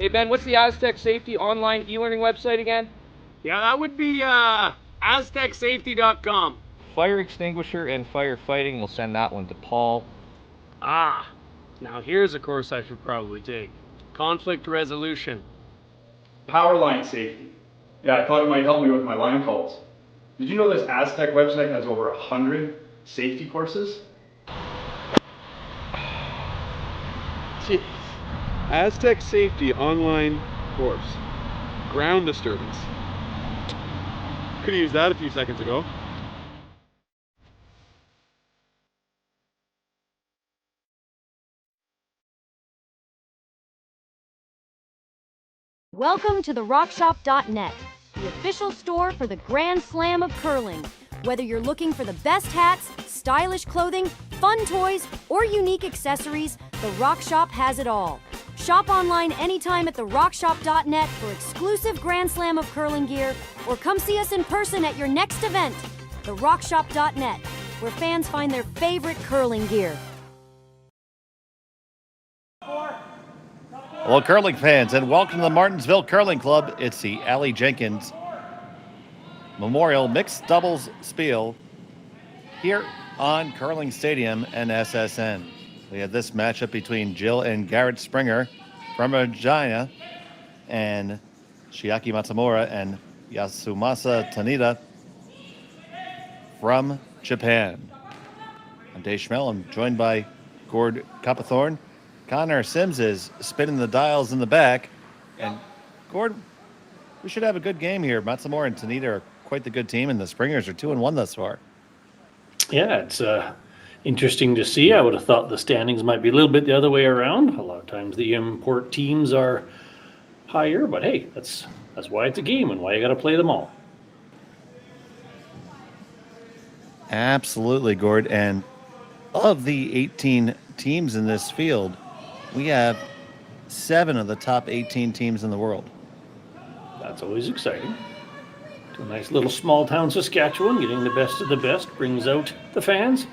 Hey Ben, what's the Aztec Safety online e-learning website again? Yeah, that would be aztecsafety.com. Fire extinguisher and firefighting, we'll send that one to Paul. Ah, now here's a course I should probably take. Conflict resolution. Power line safety. Yeah, I thought it might help me with my line calls. Did you know this Aztec website has over 100 safety courses? Jeez. Aztec Safety online course. Ground disturbance. Could have used that a few seconds ago. Welcome to the rockshop.net, the official store for the Grand Slam of curling. Whether you're looking for the best hats, stylish clothing, fun toys, or unique accessories, the Rock Shop has it all. Shop online anytime at therockshop.net for exclusive Grand Slam of curling gear, or come see us in person at your next event. Therockshop.net, where fans find their favorite curling gear. Hello, curling fans, and welcome to the Martensville Curling Club. It's the Aly Jenkins Memorial Mixed Doubles Spiel here on Curling Stadium and SSN. We have this matchup between Jill and Garret Springer from Regina and Chiaki Matsumura and Yasumasa Tanida from Japan. I'm Dave Schmel. I'm joined by Gord Coppathorne. Connor Sims is spinning the dials in the back. And Gord, we should have a good game here. Matsumura and Tanida are quite the good team, and the Springers are 2-1 thus far. Yeah, it's interesting to see. I would have thought the standings might be a little bit the other way around. A lot of times the import teams are higher, but hey, that's why it's a game and why you got to play them all. Absolutely, Gord. And of the 18 teams in this field, we have 7 of the top 18 teams in the world. That's always exciting. To a nice little small town Saskatchewan, getting the best of the best brings out the fans.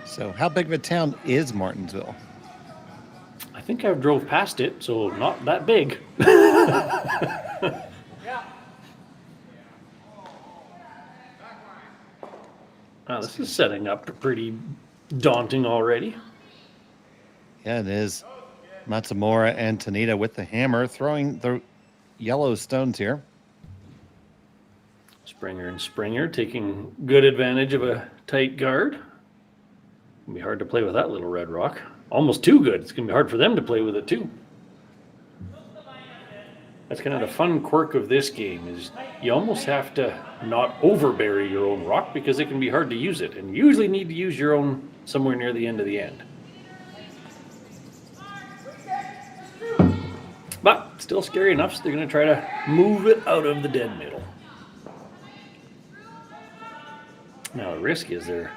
So how big of a town is Martensville? I think I've drove past it, so not that big. Wow, this is setting up pretty daunting already. Yeah, it is. Matsumura and Tanida with the hammer, throwing the yellow stones here. Springer and Springer taking good advantage of a tight guard. It'll be hard to play with that little red rock. Almost too good. It's going to be hard for them to play with it too. That's kind of the fun quirk of this game is you almost have to not overbury your own rock because it can be hard to use it. And you usually need to use your own somewhere near the end of the end. But still scary enough, so they're going to try to move it out of the dead middle. Now the risk is they're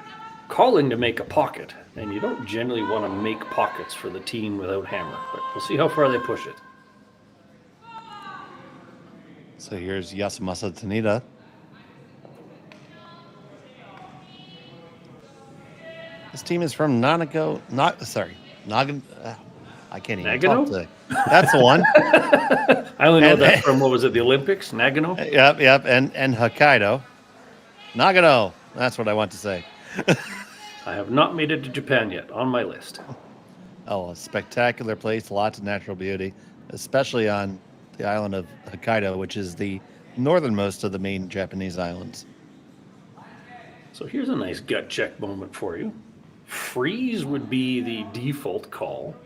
calling to make a pocket, and you don't generally want to make pockets for the team without hammer, but we'll see how far they push it. So here's Yasumasa Tanida. This team is from Nagano. I can't even Nagano? talk today. That's the one. I only know that from, what was it, the Olympics? Nagano? Yep, and Hokkaido. Nagano, that's what I want to say. I have not made it to Japan yet, on my list. Oh, a spectacular place, lots of natural beauty, especially on the island of Hokkaido, which is the northernmost of the main Japanese islands. So here's a nice gut check moment for you. Freeze would be the default call.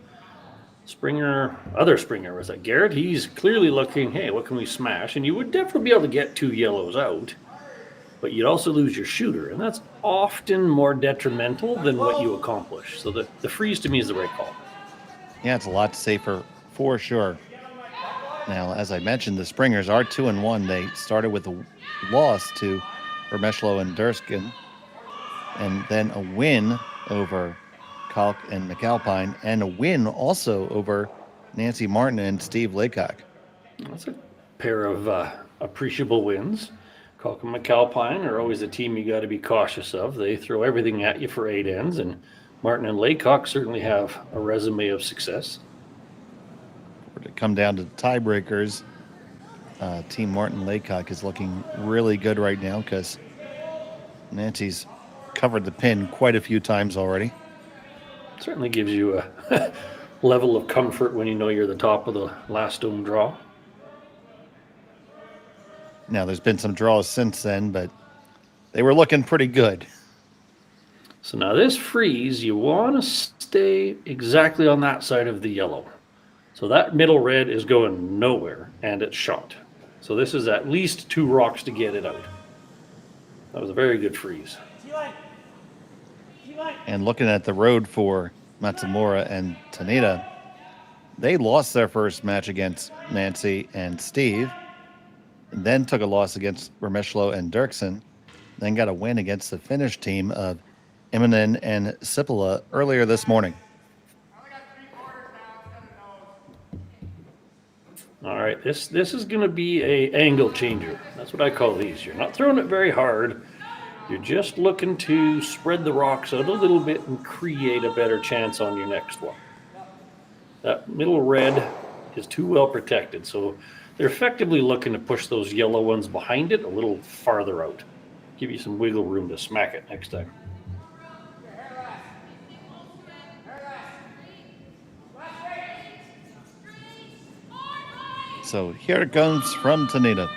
Other Springer, was that Garret? He's clearly looking, hey, what can we smash? And you would definitely be able to get 2 yellows out, but you'd also lose your shooter, and that's often more detrimental than what you accomplish. So the freeze to me is the right call. Yeah, it's a lot safer for sure. Now, as I mentioned, the Springers are 2-1. They started with a loss to Vermeshlo and Durskin, and then a win over Kalk and McAlpine, and a win also over Nancy Martin and Steve Laycock. That's a pair of appreciable wins. Kalk and McAlpine are always a team you got to be cautious of. They throw everything at you for 8 ends, and Martin and Laycock certainly have a resume of success. to come down to tiebreakers. Team Martin Laycock is looking really good right now because Nancy's covered the pin quite a few times already. Certainly gives you a level of comfort when you know you're the top of the last stone draw. Now, there's been some draws since then, but they were looking pretty good. So now this freeze, you want to stay exactly on that side of the yellow. So that middle red is going nowhere, and it's shot. So this is at least 2 rocks to get it out. That was a very good freeze. And looking at the road for Matsumura and Tanida, they lost their first match against Nancy and Steve, and then took a loss against Remishlo and Dirksen, then got a win against the Finnish team of Immonen and Sipila earlier this morning. All right, this is going to be a angle changer. That's what I call these. You're not throwing it very hard. You're just looking to spread the rocks out a little bit and create a better chance on your next one. That middle red is too well protected, so they're effectively looking to push those yellow ones behind it a little farther out. Give you some wiggle room to smack it next time. So here it comes from Tanida.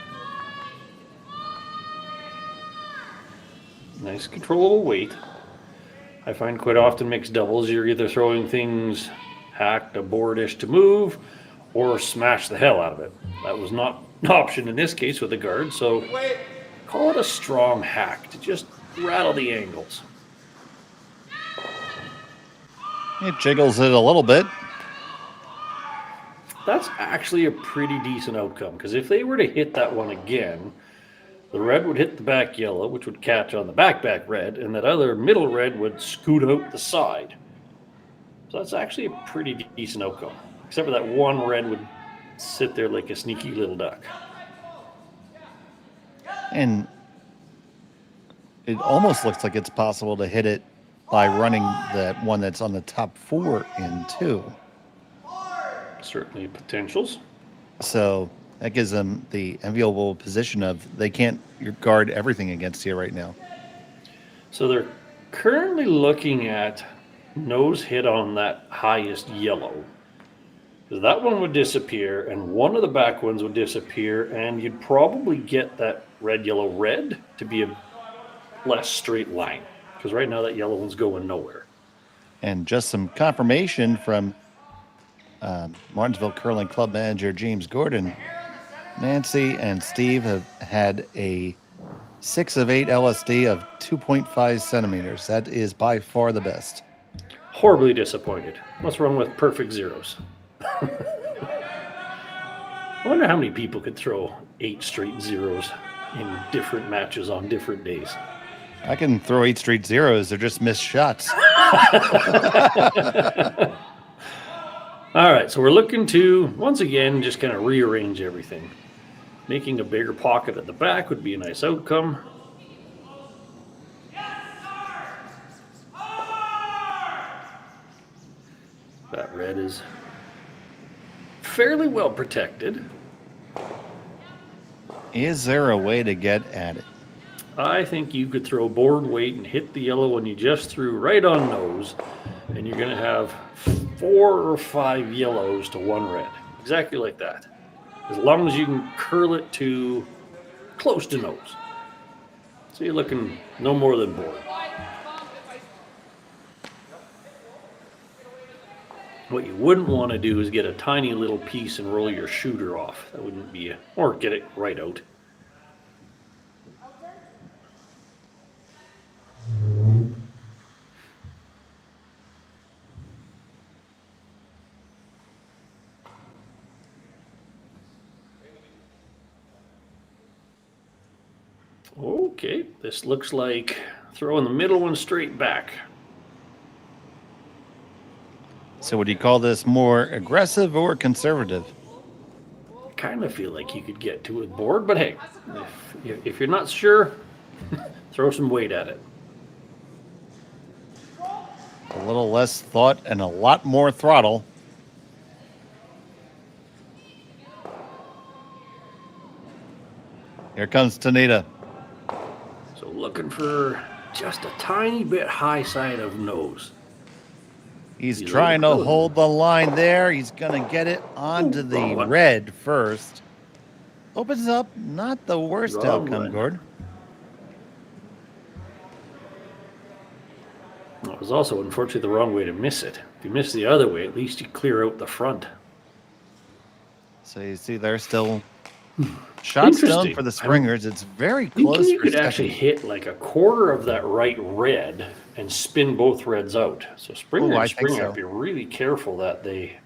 Nice controllable weight. I find quite often mixed doubles, you're either throwing things hacked, a boardish to move, or smash the hell out of it. That was not an option in this case with the guard, so call it a strong hack to just rattle the angles. It jiggles it a little bit. That's actually a pretty decent outcome, because if they were to hit that one again, the red would hit the back yellow, which would catch on the back red, and that other middle red would scoot out the side. So that's actually a pretty decent outcome, except for that one red would sit there like a sneaky little duck. And it almost looks like it's possible to hit it by running that one that's on the top 4 in too. Certainly potentials. So that gives them the enviable position of they can't guard everything against you right now. So they're currently looking at nose hit on that highest yellow. That one would disappear, and one of the back ones would disappear, and you'd probably get that red, yellow, red to be a less straight line. Because right now that yellow one's going nowhere. And just some confirmation from Martensville Curling Club manager James Gordon. Nancy and Steve have had a 6 of 8 LSD of 2.5 centimeters. That is by far the best. Horribly disappointed. What's wrong with perfect zeros? I wonder how many people could throw 8 straight zeros in different matches on different days. I can throw 8 straight zeros. They're just missed shots. All right, so we're looking to, once again, just kind of rearrange everything. Making a bigger pocket at the back would be a nice outcome. That red is fairly well protected. Is there a way to get at it? I think you could throw board weight and hit the yellow one you just threw right on nose, and you're going to have 4 or 5 yellows to 1 red. Exactly like that. As long as you can curl it to close to nose. So you're looking no more than board. What you wouldn't want to do is get a tiny little piece and roll your shooter off. That wouldn't be or get it right out. Okay, this looks like throwing the middle one straight back. So would you call this more aggressive or conservative? I kind of feel like you could get to it board, but hey, if you're not sure, throw some weight at it. A little less thought and a lot more throttle. Here comes Tanida. So looking for just a tiny bit high side of nose. He's trying to hold the line there. He's going to get it onto the red first. Opens up, not the worst outcome, Gord. Well, it was also, unfortunately, the wrong way to miss it. If you miss the other way, at least you clear out the front. So you see they're still shot stone for the Springers. It's very close. You could actually hit like a quarter of that right red and spin both reds out. So Springer and Springer have to be really careful that they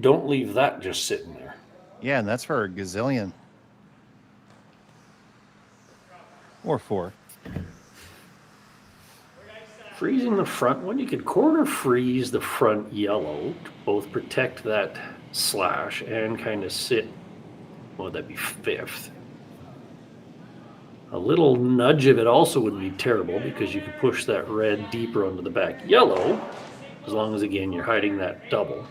don't leave that just sitting there. Yeah, and that's for a gazillion. Or 4. Freezing the front one, you could corner freeze the front yellow to both protect that slash and kind of sit, well, that'd be 5th. A little nudge of it also wouldn't be terrible because you could push that red deeper onto the back yellow, as long as, again, you're hiding that double.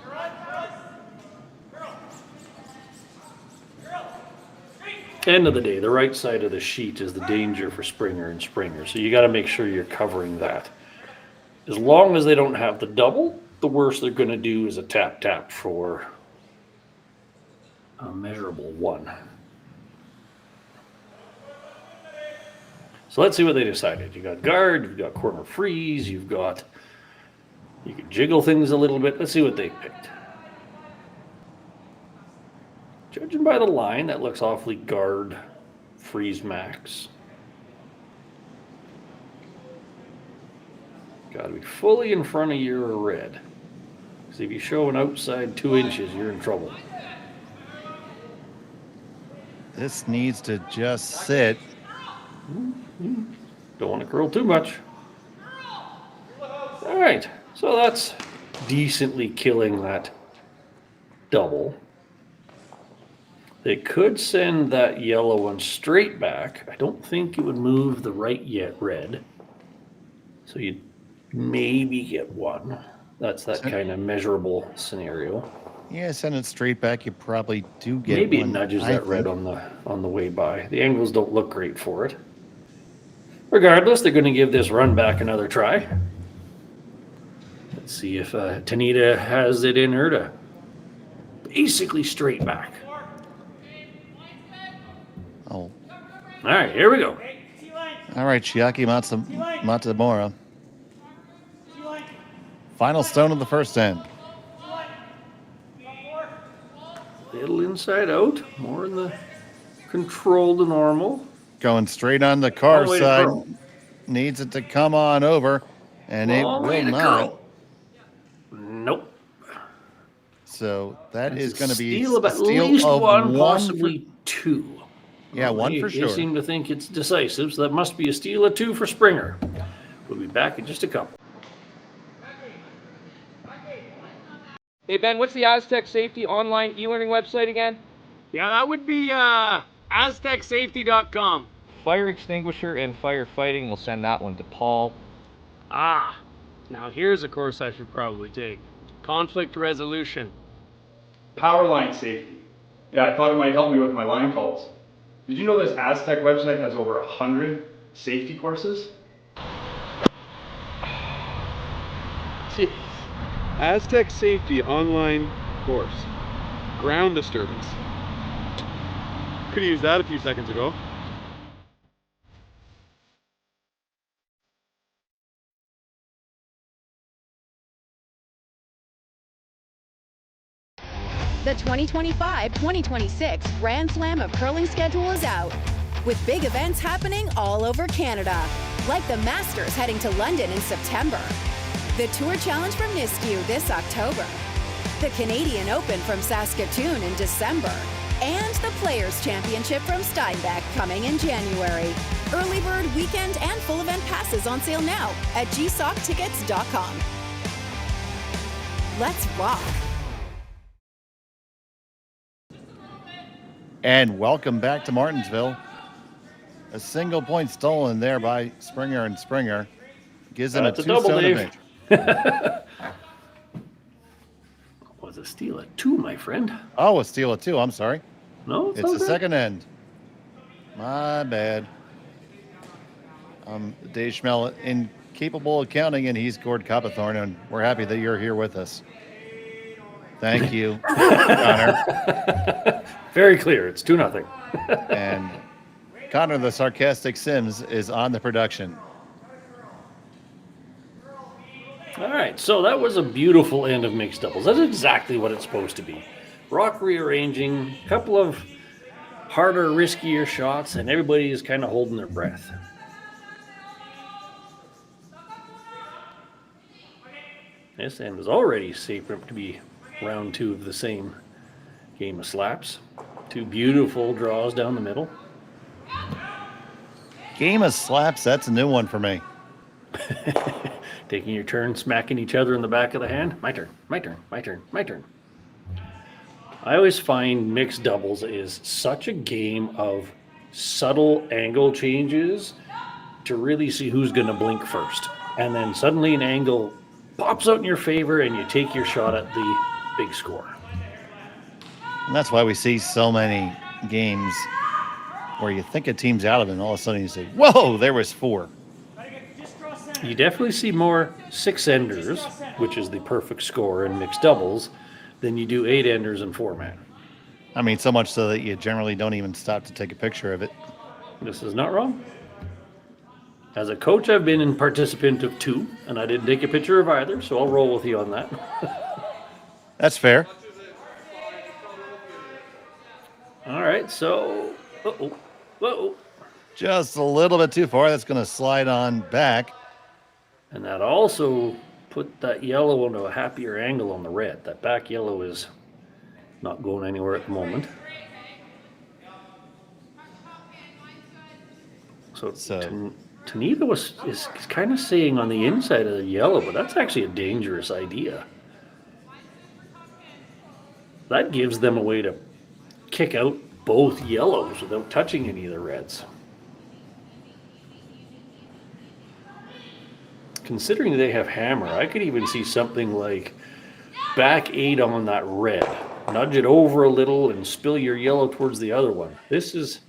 End of the day, the right side of the sheet is the danger for Springer and Springer, so you got to make sure you're covering that. As long as they don't have the double, the worst they're going to do is a tap-tap for a measurable 1. So let's see what they decided. You got guard, you've got corner freeze, you can jiggle things a little bit. Let's see what they picked. Judging by the line, that looks awfully guard, freeze max. Got to be fully in front of your red. Because if you show an outside 2 inches, you're in trouble. This needs to just sit. Don't want to curl too much. All right, so that's decently killing that double. They could send that yellow one straight back. I don't think it would move the right yet red. So you'd maybe get 1. That's that kind of measurable scenario. Yeah, send it straight back. You probably do get maybe 1. It nudges that red on the way by. The angles don't look great for it. Regardless, they're going to give this run back another try. Let's see if Tanida has it in her to basically straight back. Oh. All right, here we go. All right, Chiaki Matsumura. Final stone of the first end. Little inside out, more in the control to normal. Going straight on the car side. Needs it to come on over, and it will not. Nope. So that is going to be steal of at least one, possibly 2. Yeah, well, 1 for sure. They seem to think it's decisive, so that must be a steal of 2 for Springer. We'll be back in just a couple. Hey Ben, what's the Aztec Safety online e-learning website again? Yeah, that would be aztecsafety.com. Fire extinguisher and firefighting, we'll send that one to Paul. Ah, now here's a course I should probably take. Conflict resolution. Power line safety. Yeah, I thought it might help me with my line calls. Did you know this Aztec website has over 100 safety courses? Jeez. Aztec Safety online course. Ground disturbance. Could have used that a few seconds ago. The 2025-2026 Grand Slam of Curling schedule is out, with big events happening all over Canada, like the Masters heading to London in September, the Tour Challenge from Nisku this October, the Canadian Open from Saskatchewan in December, and the Players' Championship from Steinbach coming in January. Early bird weekend and full event passes on sale now at gsoctickets.com. Let's rock! And welcome back to Martensville. A single point stolen there by Springer and Springer. Gives them a 2-stone advantage. Was a steal of 2, my friend. Oh, a steal of 2. I'm sorry. No, It's the second end. My bad. Dave Schmel, incapable of counting, and he scored Coppathorn, and we're happy that you're here with us. Thank you, Connor. Very clear. It's 2-0. And Connor, the sarcastic Sims, is on the production. All right, so that was a beautiful end of mixed doubles. That's exactly what it's supposed to be. Rock rearranging, a couple of harder, riskier shots, and everybody is kind of holding their breath. This end was already shaping up to be round 2 of the same game of slaps. 2 beautiful draws down the middle. Game of slaps, that's a new one for me. Taking your turn, smacking each other in the back of the hand. My turn, my turn, my turn, my turn. I always find mixed doubles is such a game of subtle angle changes to really see who's going to blink first. And then suddenly an angle pops out in your favor and you take your shot at the big score. And that's why we see so many games where you think a team's out of it, and all of a sudden you say, whoa, there was 4. You definitely see more 6-enders, which is the perfect score in mixed doubles, than you do 8-enders and 4-man. I mean, so much so that you generally don't even stop to take a picture of it. This is not wrong. As a coach, I've been in participant of 2, and I didn't take a picture of either, so I'll roll with you on that. That's fair. All right, so, whoa. Just a little bit too far. That's going to slide on back. And that also put that yellow into a happier angle on the red. That back yellow is not going anywhere at the moment. So Tanida is kind of saying on the inside of the yellow, but that's actually a dangerous idea. That gives them a way to kick out both yellows without touching any of the reds. Considering they have hammer, I could even see something like back 8 on that red. Nudge it over a little and spill your yellow towards the other one. This is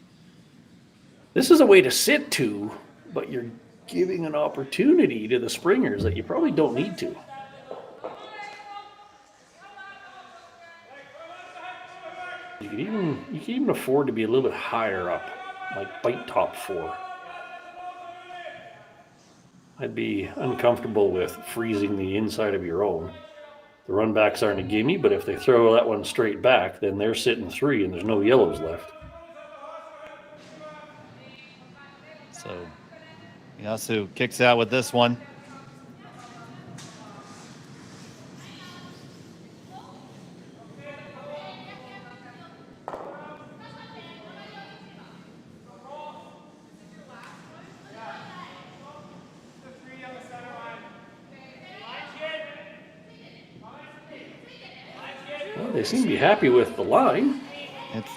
a way to sit 2, but you're giving an opportunity to the springers that you probably don't need to. You can even afford to be a little bit higher up, like bite top 4. I'd be uncomfortable with freezing the inside of your own. The run backs aren't a gimme, but if they throw that one straight back, then they're sitting 3 and there's no yellows left. So Yasu kicks out with this one. Well, they seem to be happy with the line.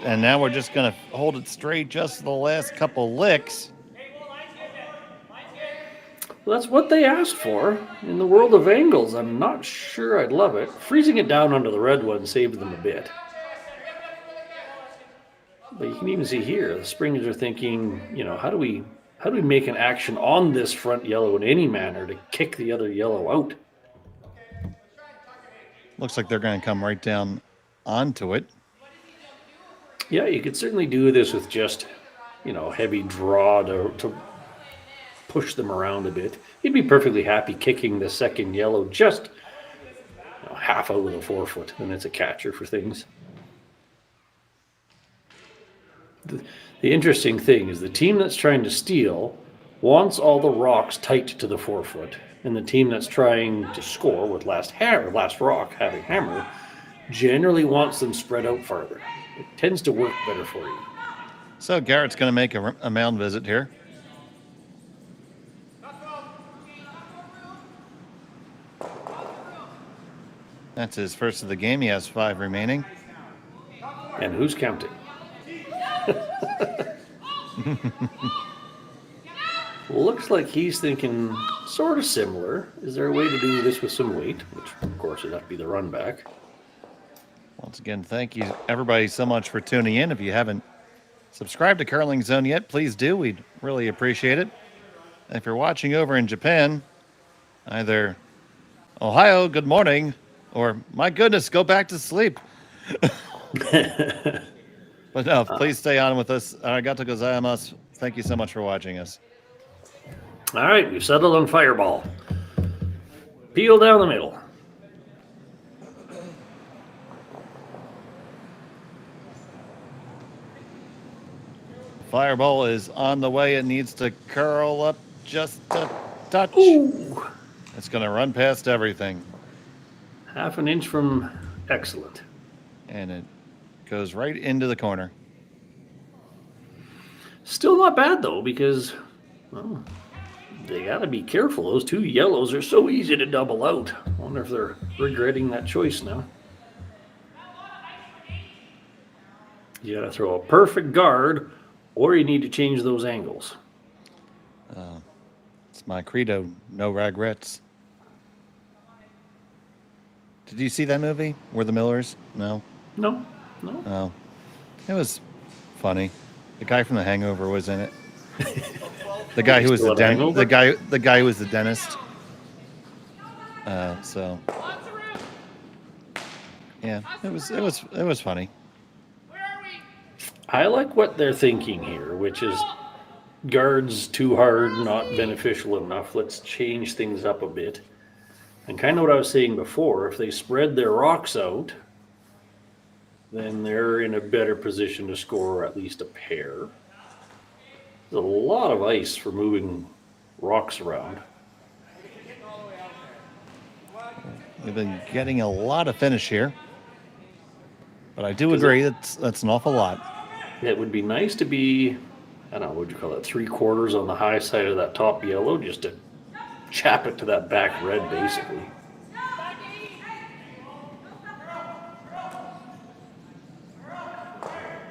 And now we're just going to hold it straight just the last couple licks. Well, that's what they asked for. In the world of angles, I'm not sure I'd love it. Freezing it down onto the red one saves them a bit. But you can even see here, the springers are thinking, how do we make an action on this front yellow in any manner to kick the other yellow out? Looks like they're going to come right down onto it. Yeah, you could certainly do this with just, heavy draw to push them around a bit. You'd be perfectly happy kicking the second yellow just half out with a 4-foot, and it's a catcher for things. The interesting thing is the team that's trying to steal wants all the rocks tight to the 4-foot, and the team that's trying to score with last rock having hammer generally wants them spread out farther. It tends to work better for you. So Garrett's going to make a mound visit here. That's his first of the game. He has 5 remaining. And who's counting? Looks like he's thinking sort of similar. Is there a way to do this with some weight? Which, of course, would have to be the run back. Once again, thank you everybody so much for tuning in. If you haven't subscribed to Curling Zone yet, please do. We'd really appreciate it. And if you're watching over in Japan, either Ohio, good morning, or my goodness, go back to sleep. But no, please stay on with us. Arigato gozaimasu. Thank you so much for watching us. All right, we've settled on Fireball. Peel down the middle. Fireball is on the way. It needs to curl up just a touch. Ooh. It's going to run past everything. Half an inch from excellent. And it goes right into the corner. Still not bad, though, because, well, they got to be careful. Those two yellows are so easy to double out. I wonder if they're regretting that choice now. You got to throw a perfect guard, or you need to change those angles. It's my credo, no regrets. Did you see that movie? We're the Millers? No? No. No. It was funny. The guy from The Hangover was in it. The guy who was the the guy who was the dentist. So yeah, it was funny. I like what they're thinking here, which is guards too hard, not beneficial enough. Let's change things up a bit. And kind of what I was saying before, if they spread their rocks out, then they're in a better position to score at least a pair. There's a lot of ice for moving rocks around. We've been getting a lot of finish here. But I do agree that's an awful lot. It would be nice to be, I don't know, what would you call it, 3/4 on the high side of that top yellow, just to chap it to that back red, basically.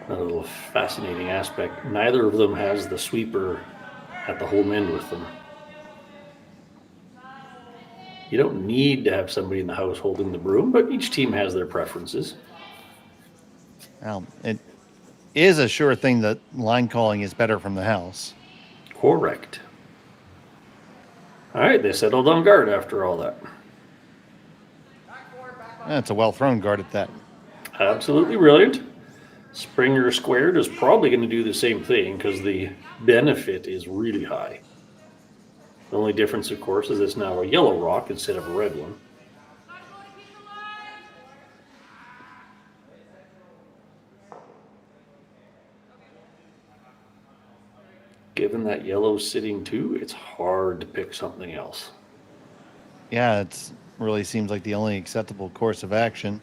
Another little fascinating aspect. Neither of them has the sweeper at the home end with them. You don't need to have somebody in the house holding the broom, but each team has their preferences. Well, it is a sure thing that line calling is better from the house. Correct. All right, they settled on guard after all that. That's a well thrown guard at that. Absolutely brilliant. Springer squared is probably going to do the same thing because the benefit is really high. The only difference, of course, is it's now a yellow rock instead of a red one. Given that yellow's sitting too, it's hard to pick something else. Yeah, it really seems like the only acceptable course of action.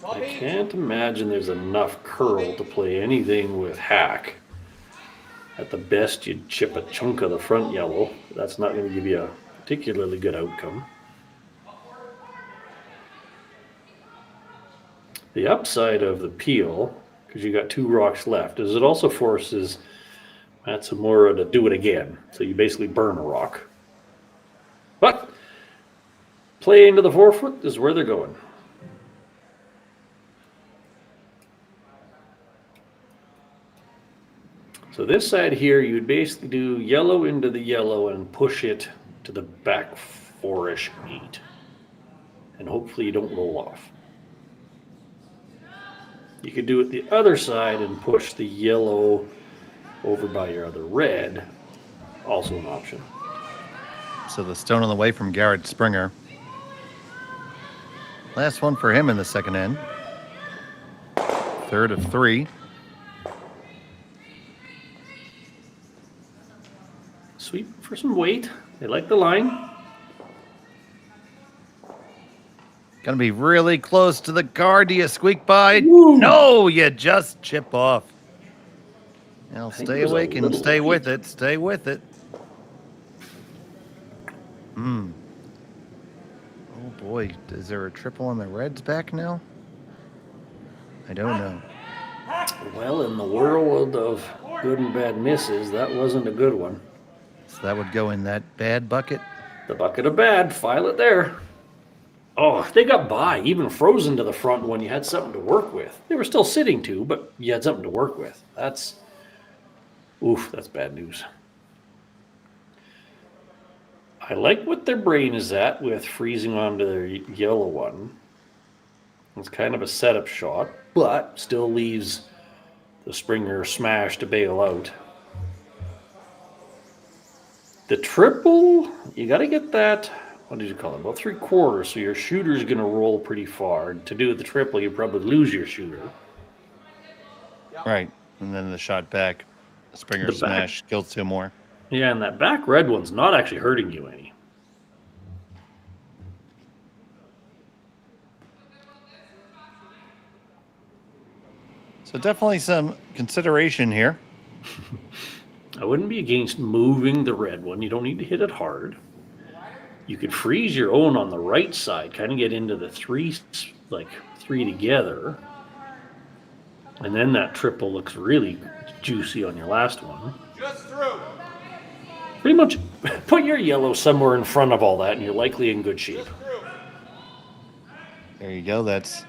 I can't imagine there's enough curl to play anything with hack. At the best, you'd chip a chunk of the front yellow. That's not going to give you a particularly good outcome. The upside of the peel, because you got 2 rocks left, is it also forces Matsumura to do it again. So you basically burn a rock. But play into the 4-foot is where they're going. So this side here, you would basically do yellow into the yellow and push it to the back 4-ish 8. And hopefully you don't roll off. You could do it the other side and push the yellow over by your other red. Also an option. So the stone on the way from Garret Springer. Last one for him in the second end. 3rd of 3. Sweep for some weight. They like the line. Gonna be really close to the guard. Do you squeak by? Woo. No, you just chip off. Now think stay it was a awake and little stay late. with it. Stay with it. Oh boy, is there a triple on the Reds back now? I don't know. Well, in the world of good and bad misses, that wasn't a good one. So that would go in that bad bucket. The bucket of bad, file it there. Oh, they got by, even frozen to the front when you had something to work with. They were still sitting to, but you had something to work with. That's bad news. I like what their brain is at with freezing onto their yellow one. It's kind of a setup shot, but still leaves the Springer smash to bail out. The triple, you got to get that, what did you call it, about 3/4, so your shooter's going to roll pretty far. To do the triple, you probably lose your shooter. Right. And then the shot back, Springer smash, kills 2 more. Yeah, and that back red one's not actually hurting you any. So definitely some consideration here. I wouldn't be against moving the red one. You don't need to hit it hard. You could freeze your own on the right side, kind of get into the three together. And then that triple looks really juicy on your last one. Just through. Pretty much put your yellow somewhere in front of all that and you're likely in good shape. There you go. That's,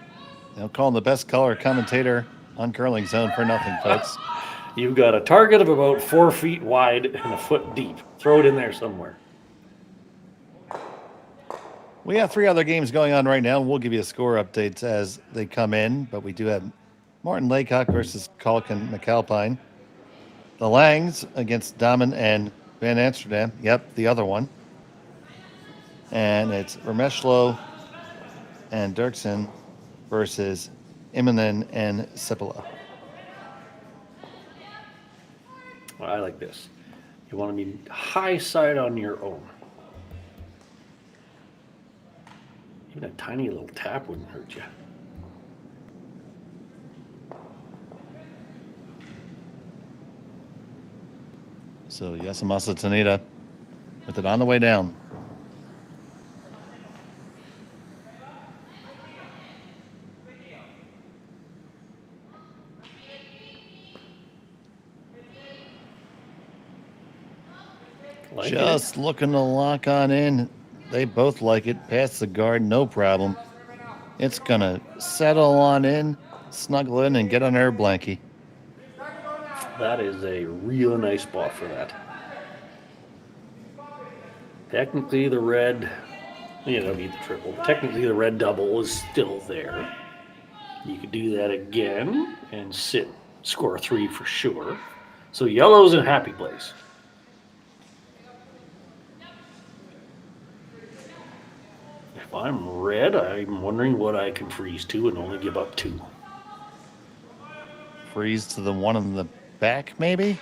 they'll call him the best color commentator on Curling Zone for nothing, folks. You've got a target of about 4 feet wide and a foot deep. Throw it in there somewhere. We have 3 other games going on right now. We'll give you score updates as they come in, but we do have Martin Laycock versus Kalkin McAlpine. The Langs against Dahmen and Van Amsterdam. Yep, the other one. And it's Remeshlo and Dirksen versus Immonen and Sipila. Well, I like this. You want to be high side on your own. Even a tiny little tap wouldn't hurt you. So Yasumasa Tanida with it on the way down. Like Just looking to lock on in. They both like it. Past the guard, no problem. It's going to settle on in, snuggle in, and get on her blankie. That is a real nice spot for that. Technically, the red, don't need the triple. Technically, the red double is still there. You could do that again and score 3 for sure. So yellow's in a happy place. If I'm red, I'm wondering what I can freeze to and only give up 2. Freeze to the one in the back, maybe?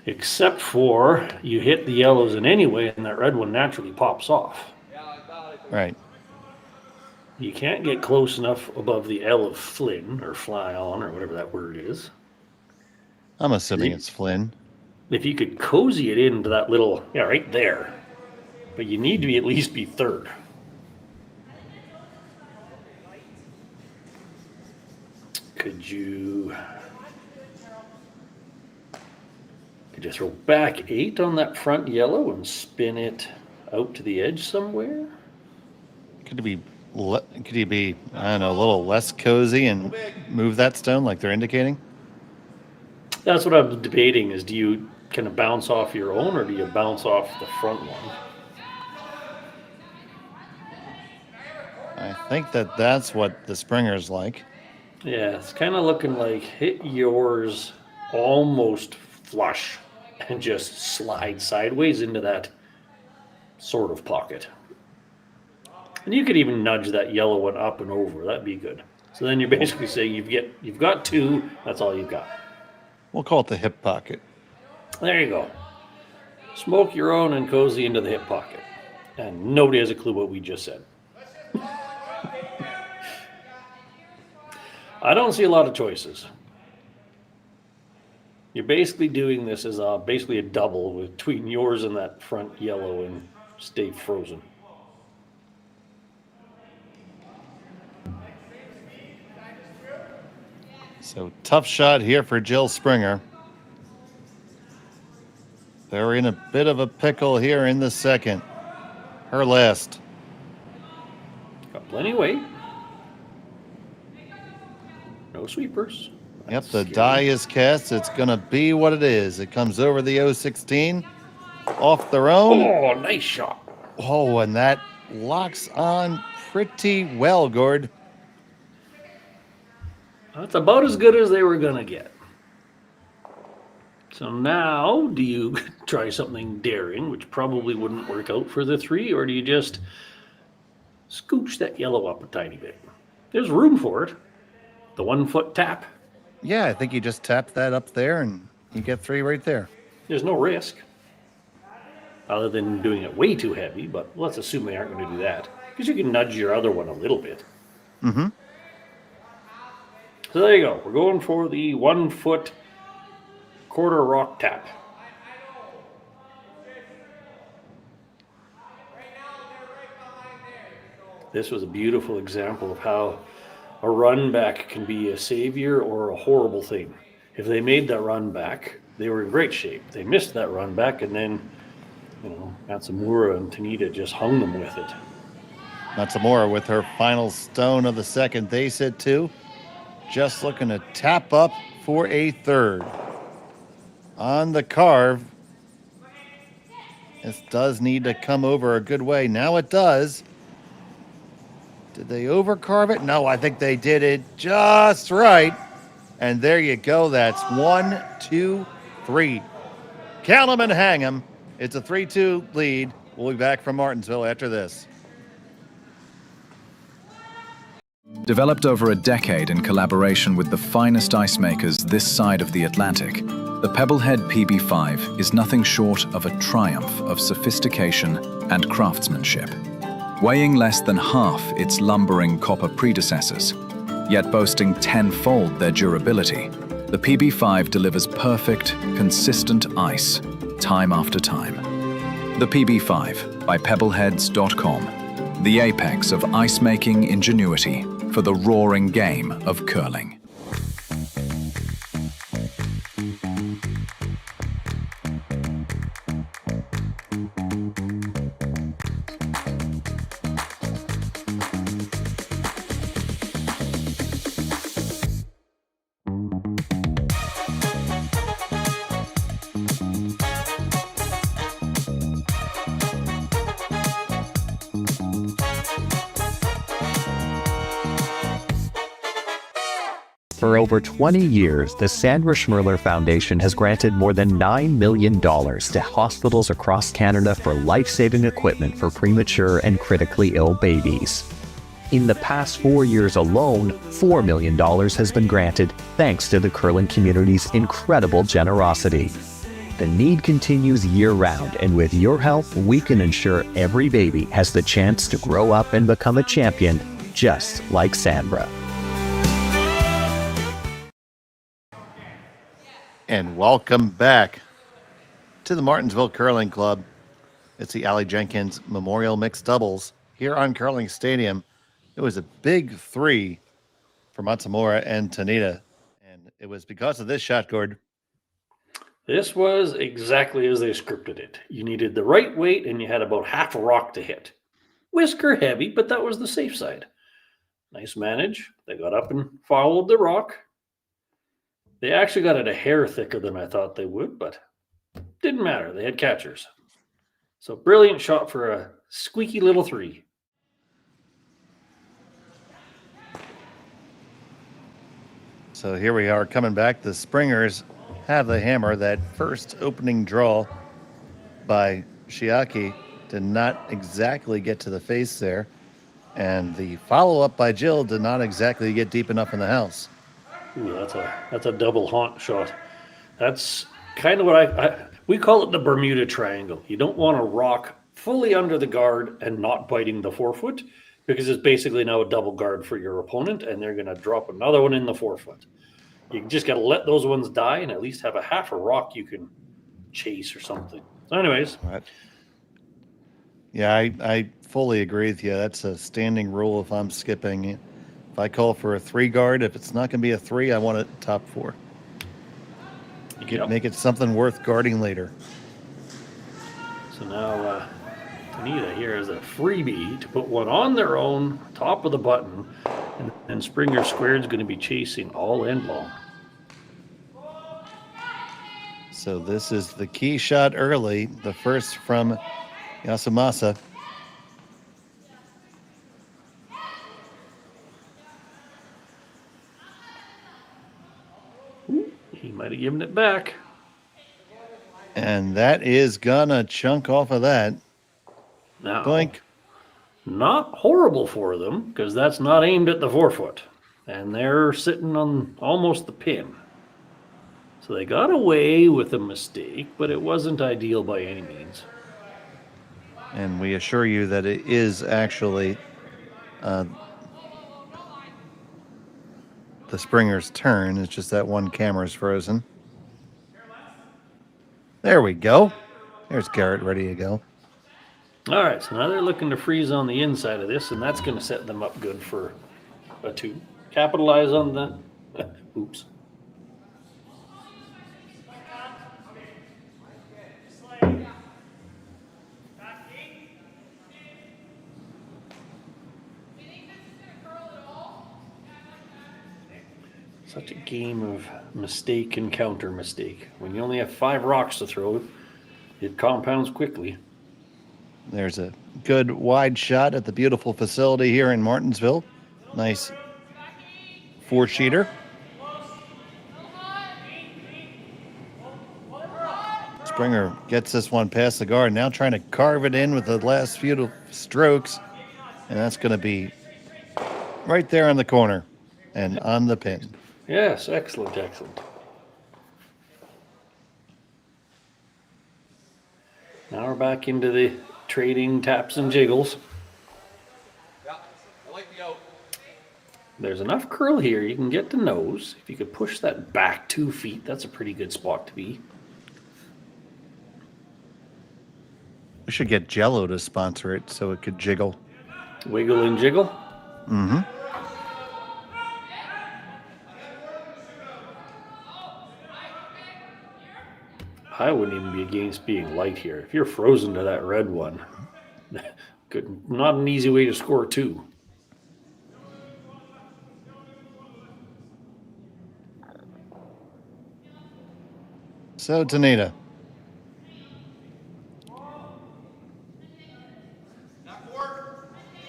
Except for you hit the yellows in any way and that red one naturally pops off. Right. You can't get close enough above the L of Flynn or fly on or whatever that word is. I'm assuming it's Flynn. If you could cozy it into that little, right there. But you need to at least be third. Could you throw back 8 on that front yellow and spin it out to the edge somewhere? Could you be, I don't know, a little less cozy and move that stone like they're indicating? That's what I'm debating is do you kind of bounce off your own or do you bounce off the front one? I think that's what the Springer's like. Yeah, it's kind of looking like hit yours almost flush and just slide sideways into that sort of pocket. And you could even nudge that yellow one up and over. That'd be good. So then you're basically saying you've got 2. That's all you've got. We'll call it the hip pocket. There you go. Smoke your own and cozy into the hip pocket. And nobody has a clue what we just said. I don't see a lot of choices. You're basically doing this as basically a double between yours and that front yellow and stay frozen. So tough shot here for Jill Springer. They're in a bit of a pickle here in the second. Her last. Plenty of weight. No sweepers. Yep, That's the scary. die is cast. It's going to be what it is. It comes over the 016 off their own. Oh, nice shot. Oh, and that locks on pretty well, Gord. That's about as good as they were going to get. So now, do you try something daring, which probably wouldn't work out for the 3, or do you just scooch that yellow up a tiny bit? There's room for it. The 1 foot tap. Yeah, I think you just tap that up there and you get 3 right there. There's no risk. Other than doing it way too heavy, but let's assume they aren't going to do that. Because you can nudge your other one a little bit. Mm-hmm. So there you go. We're going for the 1 foot quarter rock tap. This was a beautiful example of how a run back can be a savior or a horrible thing. If they made that run back, they were in great shape. They missed that run back, and then, Matsumura and Tanida just hung them with it. Matsumura with her final stone of the second. They said 2. Just looking to tap up for a 3rd. On the carve. This does need to come over a good way. Now it does. Did they overcarve it? No, I think they did it just right. And there you go. That's 1, 2, 3. Count them and hang them. It's a 3-2 lead. We'll be back from Martensville after this. Developed over a decade in collaboration with the finest ice makers this side of the Atlantic, the Pebblehead PB5 is nothing short of a triumph of sophistication and craftsmanship. Weighing less than half its lumbering copper predecessors, yet boasting 10-fold their durability, the PB5 delivers perfect, consistent ice, time after time. The PB5 by Pebbleheads.com, the apex of ice-making ingenuity for the roaring game of curling. For over 20 years, the Sandra Schmirler Foundation has granted more than $9 million to hospitals across Canada for life-saving equipment for premature and critically ill babies. In the past 4 years alone, $4 million has been granted thanks to the curling community's incredible generosity. The need continues year-round, and with your help, we can ensure every baby has the chance to grow up and become a champion, just like Sandra. And welcome back to the Martensville Curling Club. It's the Aly Jenkins Memorial Mixed Doubles here on Curling Stadium. It was a big 3 for Matsumura and Tanida, and it was because of this shot, Gord. This was exactly as they scripted it. You needed the right weight, and you had about half a rock to hit. Whisker heavy, but that was the safe side. Nice manage. They got up and followed the rock. They actually got it a hair thicker than I thought they would, but didn't matter. They had catchers. So brilliant shot for a squeaky little 3. So here we are coming back. The Springers have the hammer. That first opening draw by Chiaki did not exactly get to the face there. And the follow-up by Jill did not exactly get deep enough in the house. Ooh, that's a double haunt shot. That's kind of what we call it the Bermuda Triangle. You don't want to rock fully under the guard and not biting the forefoot, because it's basically now a double guard for your opponent, and they're going to drop another one in the forefoot. You just got to let those ones die and at least have a half a rock you can chase or something. So anyways. Right. Yeah, I fully agree with you. That's a standing rule if I'm skipping. If I call for a 3 guard, if it's not going to be a 3, I want it top 4. Make it something worth guarding later. So now Tanida here has a freebie to put one on their own, top of the button, and Springer Squared's going to be chasing all end long. So this is the key shot early, the first from Yasumasa. He might have given it back. And that is gonna chunk off of that. Now, Blink. not horrible for them, because that's not aimed at the forefoot. And they're sitting on almost the pin. So they got away with a mistake, but it wasn't ideal by any means. And we assure you that it is actually the Springer's turn. It's just that one camera's frozen. There we go. There's Garret ready to go. All right, so now they're looking to freeze on the inside of this, and that's going to set them up good for a 2. Capitalize on the... Oops. Such a game of mistake and counter mistake. When you only have 5 rocks to throw, it compounds quickly. There's a good wide shot at the beautiful facility here in Martensville. Nice 4-sheeter. Springer gets this one past the guard. Now trying to carve it in with the last few strokes. And that's going to be right there on the corner and on the pin. Yes, excellent, excellent. Now we're back into the trading taps and jiggles. Yeah, I like the out. There's enough curl here. You can get to nose. If you could push that back 2 feet, that's a pretty good spot to be. We should get Jello to sponsor it so it could jiggle. Wiggle and jiggle. Mm-hmm. I wouldn't even be against being light here. If you're frozen to that red one, good, not an easy way to score 2. So, Tanida.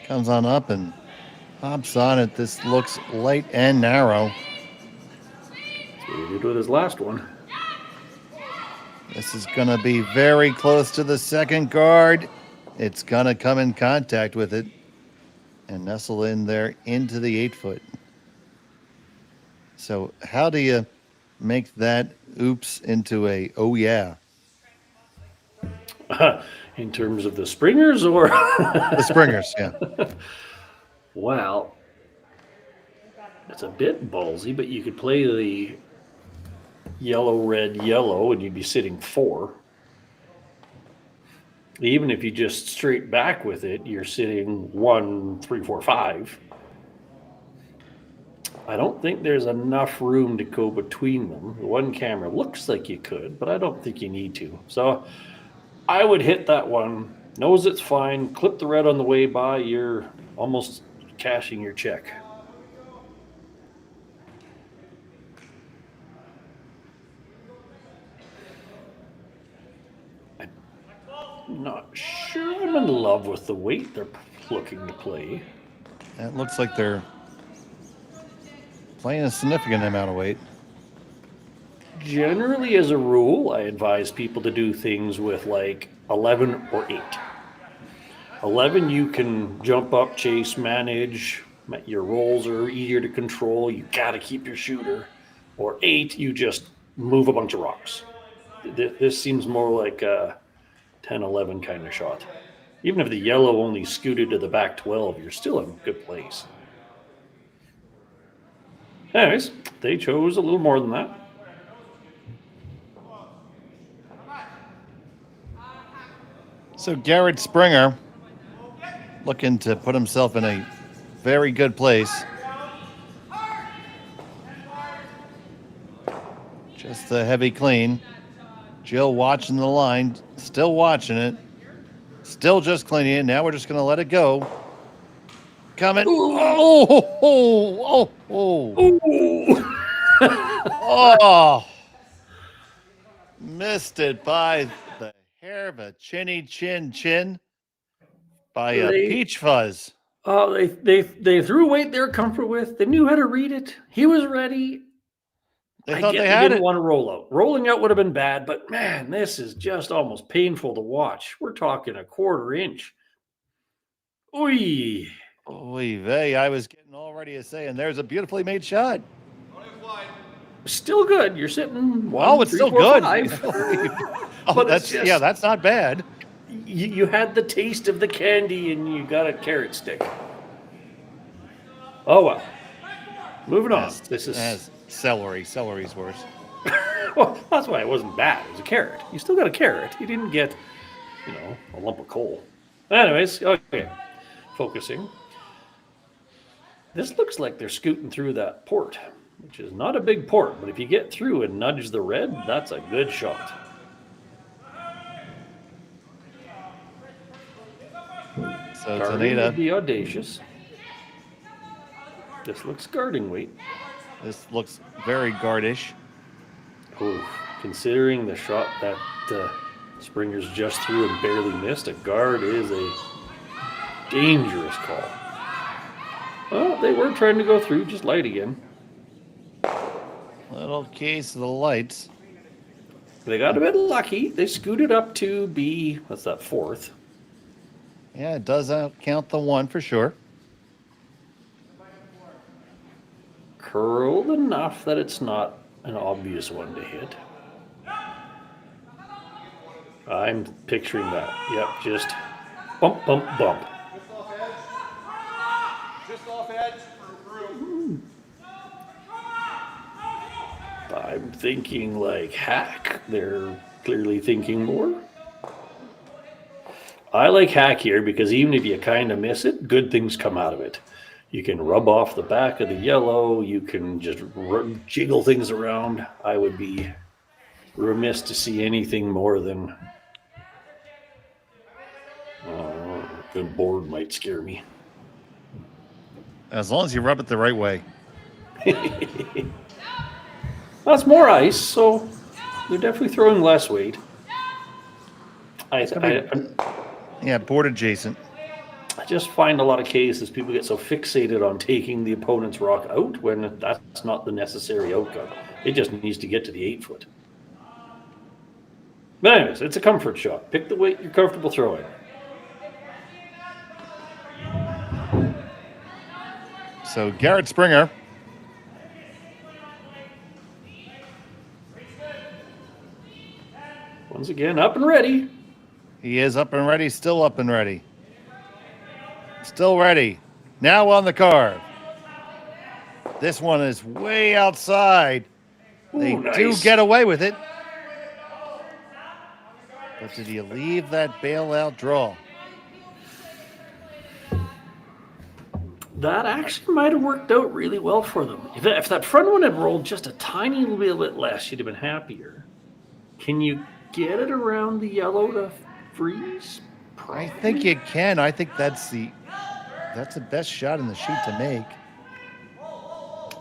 Comes on up and hops on it. This looks light and narrow. That's what he did with his last one. This is going to be very close to the second guard. It's going to come in contact with it and nestle in there into the 8-foot. So how do you make that oops into a oh yeah? In terms of the Springers or? The Springers, yeah. Well, it's a bit ballsy, but you could play the yellow, red, yellow, and you'd be sitting 4. Even if you just straight back with it, you're sitting 1, 3, 4, 5. I don't think there's enough room to go between them. The one camera looks like you could, but I don't think you need to. So I would hit that one, knows it's fine, clip the red on the way by, you're almost cashing your check. Not sure I'm in love with the weight they're looking to play. It looks like they're playing a significant amount of weight. Generally, as a rule, I advise people to do things with like 11 or 8. 11, you can jump up, chase, manage. Your rolls are easier to control. You got to keep your shooter. Or 8, you just move a bunch of rocks. This seems more like a 10, 11 kind of shot. Even if the yellow only scooted to the back 12, you're still in a good place. Anyways, they chose a little more than that. So Garret Springer looking to put himself in a very good place. Just a heavy clean. Jill watching the line, still watching it. Still just cleaning it. Now we're just going to let it go. Coming. Oh. Oh. Missed it by the hair of a chin by a peach fuzz. Oh, they threw a weight they were comfortable with. They knew how to read it. He was ready. They thought they had didn't it. want to roll out. Rolling out would have been bad, but man, this is just almost painful to watch. We're talking a quarter inch. Oy. Oy vey, I was getting all ready to say, and there's a beautifully made shot. Still good. You're sitting. Oh, it's still good. But that's not bad. You had the taste of the candy and you got a carrot stick. Oh well. Moving on. This is celery. Celery's worse. Well, that's why it wasn't bad. It was a carrot. You still got a carrot. You didn't get, a lump of coal. Anyways, okay. Focusing. This looks like they're scooting through that port, which is not a big port, but if you get through and nudge the red, that's a good shot. So Tanida would be audacious. This looks guarding weight. This looks very guardish. Ooh, considering the shot that Springer's just threw and barely missed, a guard is a dangerous call. Well, they were trying to go through, just light again. Little case of the lights. They got a bit lucky. They scooted up to be, what's that, fourth? Yeah, it does count the one for sure. Curled enough that it's not an obvious one to hit. I'm picturing that. Yep, just bump, bump, bump. Just off edge for room. I'm thinking like hack. They're clearly thinking more. I like hack here because even if you kind of miss it, good things come out of it. You can rub off the back of the yellow. You can just jiggle things around. I would be remiss to see anything more than good board might scare me. As long as you rub it the right way. That's more ice, so they're definitely throwing less weight. Yeah, board adjacent. I just find a lot of cases people get so fixated on taking the opponent's rock out when that's not the necessary outcome. It just needs to get to the 8-foot. But anyways, it's a comfort shot. Pick the weight you're comfortable throwing. So Garret Springer. Once again, up and ready. He is up and ready, still up and ready. Still ready. Now on the carve. This one is way outside. They do get away with it. But did you leave that bailout draw? That actually might have worked out really well for them. If that front one had rolled just a tiny little bit less, you'd have been happier. Can you get it around the yellow to freeze? I think you can. I think that's the best shot in the sheet to make.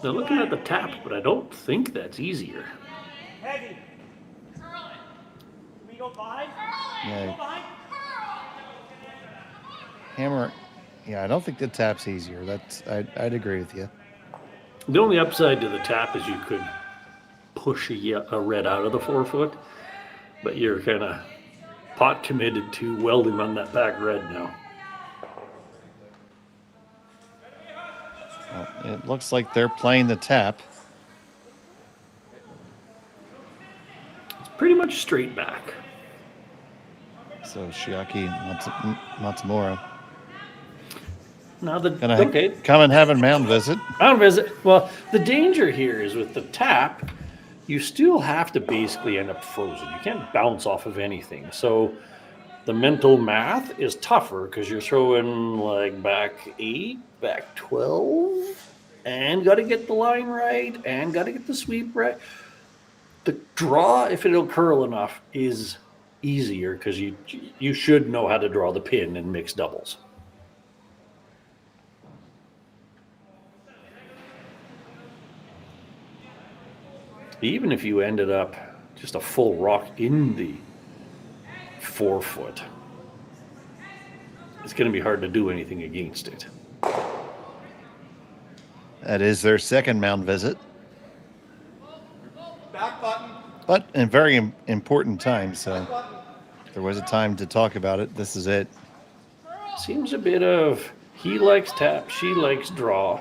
They're looking at the tap, but I don't think that's easier. Heavy. Can we go by? Yeah. Hammer. Yeah, I don't think the tap's easier. I'd agree with you. The only upside to the tap is you could push a red out of the 4-foot, but you're kind of pot committed to welding on that back red now. Well, it looks like they're playing the tap. It's pretty much straight back. So Chiaki, Matsumura. Now come and have a mound visit. Mound visit. Well, the danger here is with the tap, you still have to basically end up frozen. You can't bounce off of anything. So the mental math is tougher because you're throwing like back 8, back 12, and got to get the line right, and got to get the sweep right. The draw, if it'll curl enough, is easier because you should know how to draw the pin in mixed doubles. Even if you ended up just a full rock in the 4 foot, it's going to be hard to do anything against it. That is their second mound visit. Back button. But in very important time, so there was a time to talk about it. This is it. Seems a bit of he likes tap, she likes draw.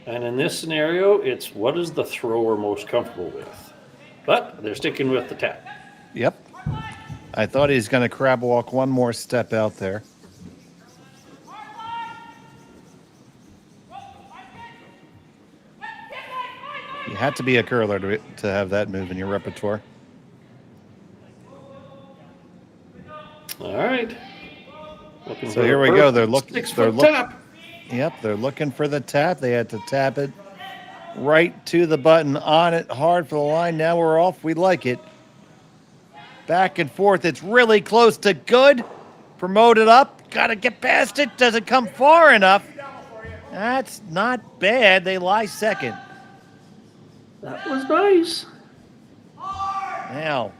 And in this scenario, it's what is the thrower most comfortable with? But they're sticking with the tap. Yep. I thought he's going to crab walk one more step out there. You had to be a curler to have that move in your repertoire. All right. So here we go. They're looking. 6 foot tap. Yep, they're looking for the tap. They had to tap it right to the button, on it, hard for the line. Now we're off. We like it. Back and forth. It's really close to good. Promote it up. Got to get past it. Doesn't come far enough. That's not bad. They lie second. That was nice. Now,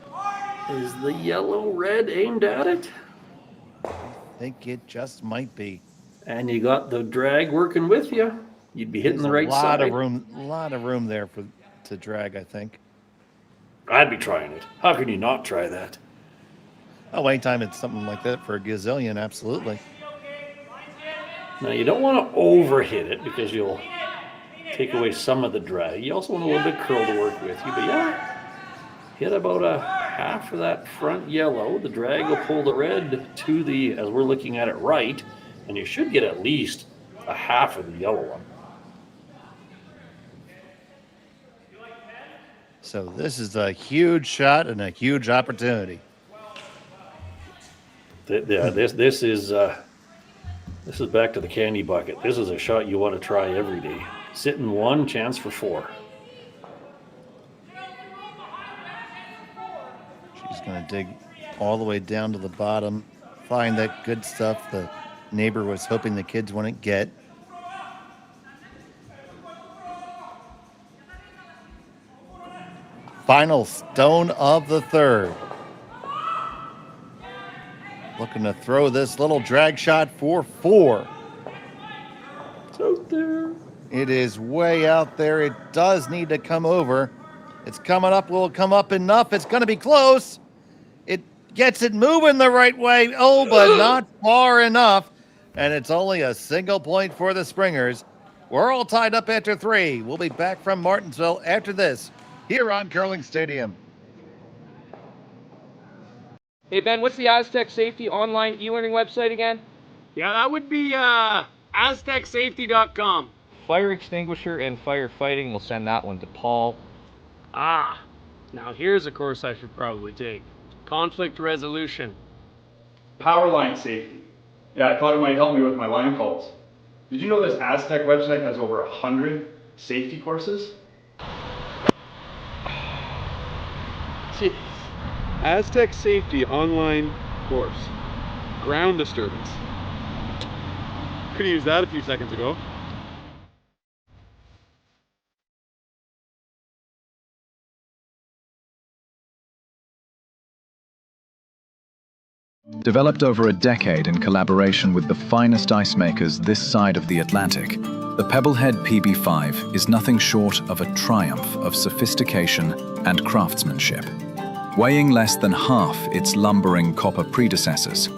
Is the yellow red aimed at it? I think it just might be. And you got the drag working with you. You'd be hitting the right side. A lot of room there to drag, I think. I'd be trying it. How can you not try that? Oh, anytime it's something like that for a gazillion, absolutely. Now, you don't want to overhit it because you'll take away some of the drag. You also want a little bit curl to work with you. But yeah, hit about a half of that front yellow. The drag will pull the red to the, as we're looking at it, right. And you should get at least a half of the yellow one. So this is a huge shot and a huge opportunity. Yeah, this is back to the candy bucket. This is a shot you want to try every day. Sit in one, chance for 4. She's going to dig all the way down to the bottom, find that good stuff the neighbor was hoping the kids wouldn't get. Final stone of the third. Looking to throw this little drag shot for 4. It's out there. It is way out there. It does need to come over. It's coming up. Will it come up enough? It's going to be close. It gets it moving the right way. Oh, but not far enough. And it's only a single point for the Springers. We're all tied up after 3. We'll be back from Martensville after this here on Curling Stadium. Hey, Ben, what's the Aztec Safety online e-learning website again? Yeah, that would be aztecsafety.com. Fire extinguisher and firefighting. We'll send that one to Paul. Ah, now here's a course I should probably take. Conflict resolution. Power line safety. Yeah, I thought it might help me with my line calls. Did you know this Aztec website has over 100 safety courses? Jeez. Aztec Safety online course. Ground disturbance. Could have used that a few seconds ago. Developed over a decade in collaboration with the finest ice makers this side of the Atlantic, the Pebblehead PB5 is nothing short of a triumph of sophistication and craftsmanship. Weighing less than half its lumbering copper predecessors,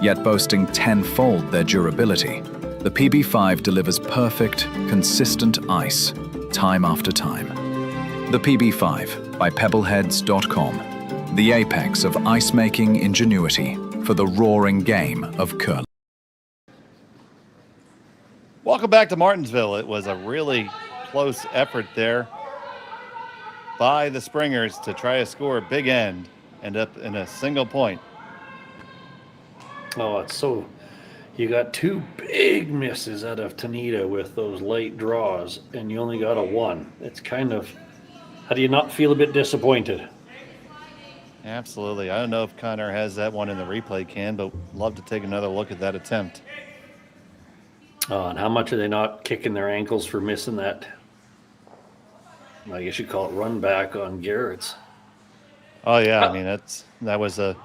yet boasting tenfold their durability, the PB5 delivers perfect, consistent ice, time after time. The PB5 by pebbleheads.com, the apex of ice-making ingenuity for the roaring game of curling. Welcome back to Martensville. It was a really close effort there by the Springers to try to score a big end up in a single point. Oh, it's so... You got 2 big misses out of Tanida with those late draws, and you only got a 1. It's kind of... How do you not feel a bit disappointed? Absolutely. I don't know if Connor has that one in the replay can, but love to take another look at that attempt. Oh, and how much are they not kicking their ankles for missing that? I guess you call it run back on Garrett's. Oh yeah, I mean that was a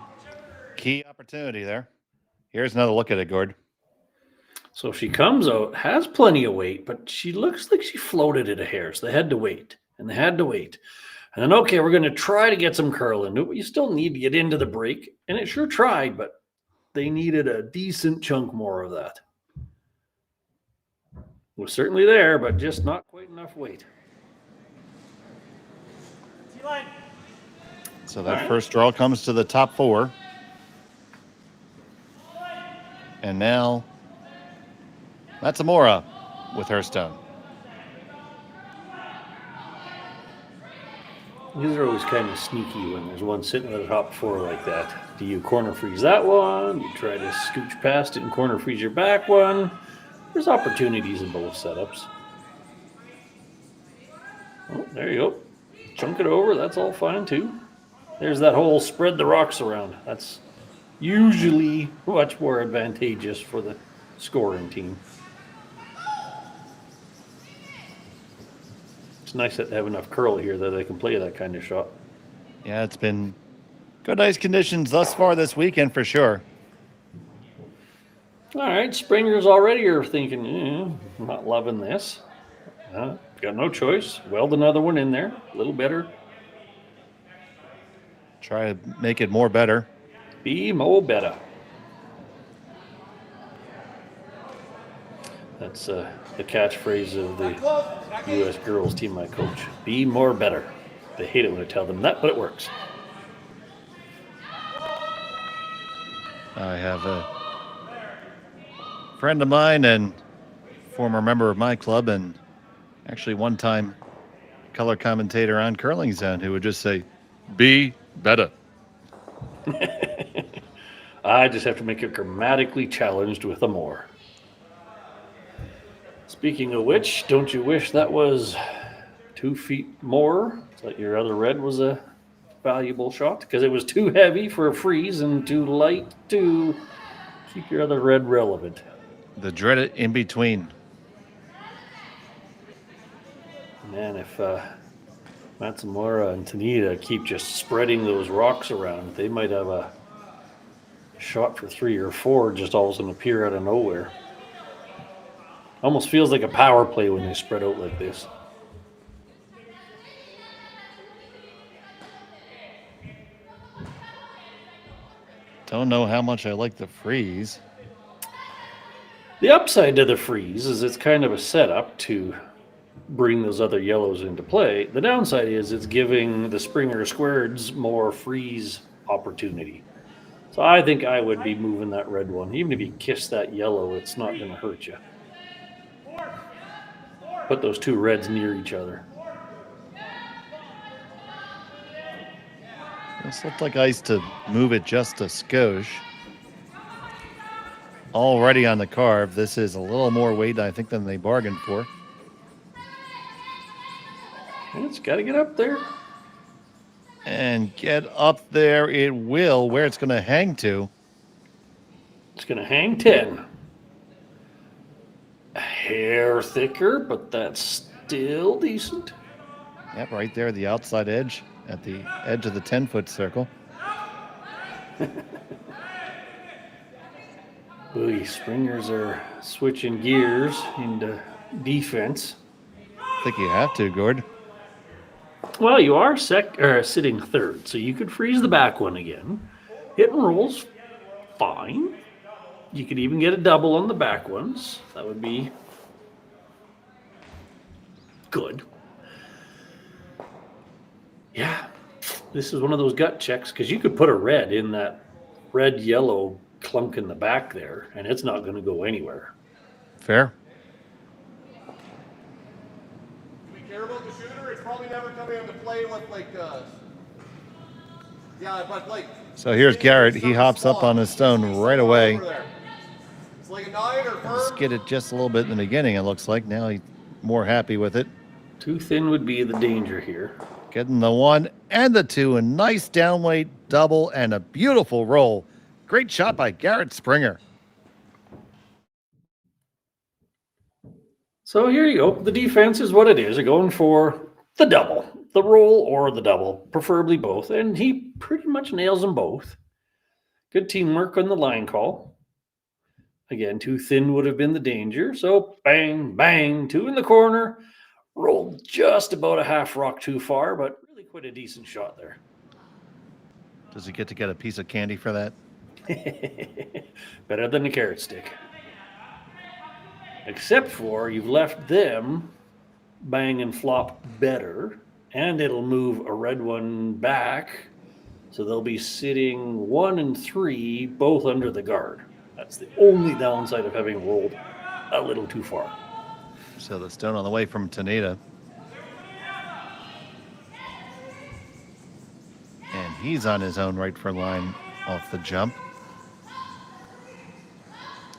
key opportunity there. Here's another look at it, Gord. So she comes out, has plenty of weight, but she looks like she floated it a hair. So they had to wait, and they had to wait. And then, okay, we're going to try to get some curl into it, but you still need to get into the break. And it sure tried, but they needed a decent chunk more of that. It was certainly there, but just not quite enough weight. So that first draw comes to the top 4. And now Matsumura with her stone. These are always kind of sneaky when there's one sitting at the top 4 like that. Do you corner freeze that one? You try to scooch past it and corner freeze your back one. There's opportunities in both setups. Oh, there you go. Chunk it over. That's all fine too. There's that whole spread the rocks around. That's usually much more advantageous for the scoring team. It's nice that they have enough curl here that they can play that kind of shot. Yeah, it's been good ice conditions thus far this weekend for sure. All right, springers already are thinking, I'm not loving this. Got no choice. Weld another one in there, a little better. Try to make it more better. Be more better. That's the catchphrase of the U.S. girls team I coach. Be more better. They hate it when I tell them that, but it works. I have a friend of mine and former member of my club, and actually one-time color commentator on Curling Zone, who would just say, "Be better." I just have to make it grammatically challenged with a more. Speaking of which, don't you wish that was 2 feet more? That your other red was a valuable shot? Because it was too heavy for a freeze and too light to keep your other red relevant. The dreaded in between. Man, if Matsumura and Tanida keep just spreading those rocks around, they might have a shot for 3 or 4 just all of a sudden appear out of nowhere. Almost feels like a power play when they spread out like this. Don't know how much I like the freeze. The upside to the freeze is it's kind of a setup to bring those other yellows into play. The downside is it's giving the Springer squareds more freeze opportunity. So I think I would be moving that red one. Even if you kiss that yellow, it's not going to hurt you. Put those 2 reds near each other. This looked like ice to move it just a skosh. Already on the carve. This is a little more weight, I think, than they bargained for. It's got to get up there. And get up there it will. Where it's going to hang to. It's going to hang 10. A hair thicker, but that's still decent. Yep, right there, the outside edge, at the edge of the 10-foot circle. Boy, Springers are switching gears into defense. I think you have to, Gord. Well, you are sitting 3rd, so you could freeze the back one again. Hit and roll's fine. You could even get a double on the back ones. That would be good. Yeah, this is one of those gut checks because you could put a red in that red-yellow clunk in the back there, and it's not going to go anywhere. Fair. Do we care about the shooter? It's probably never coming into play with yeah, but So here's Garret. He hops up on his stone right away. It's like a 9 or firm. Skid it just a little bit in the beginning, it looks like. Now he's more happy with it. Too thin would be the danger here. Getting the 1 and the 2, a nice downweight double, and a beautiful roll. Great shot by Garret Springer. So here you go. The defense is what it is. They're going for the double, the roll or the double, preferably both. And he pretty much nails them both. Good teamwork on the line call. Again, too thin would have been the danger. So bang, bang, 2 in the corner. Rolled just about a half rock too far, but really quite a decent shot there. Does he get to get a piece of candy for that? Better than a carrot stick. Except for you've left them bang and flop better, and it'll move a red one back. So they'll be sitting 1 and 3, both under the guard. That's the only downside of having rolled a little too far. So the stone on the way from Tanida. And he's on his own right for line off the jump.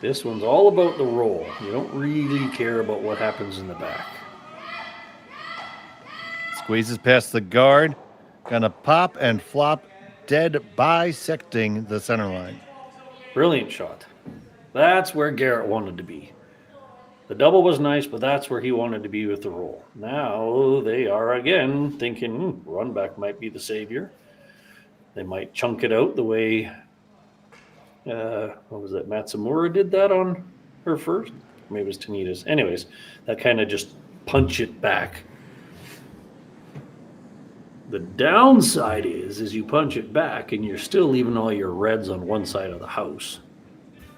This one's all about the roll. You don't really care about what happens in the back. Squeezes past the guard. Gonna pop and flop, dead bisecting the center line. Brilliant shot. That's where Garret wanted to be. The double was nice, but that's where he wanted to be with the roll. Now they are again thinking run back might be the savior. They might chunk it out the way, what was that? Matsumura did that on her first? Maybe it was Tanida's. Anyways, that kind of just punch it back. The downside is you punch it back and you're still leaving all your reds on one side of the house.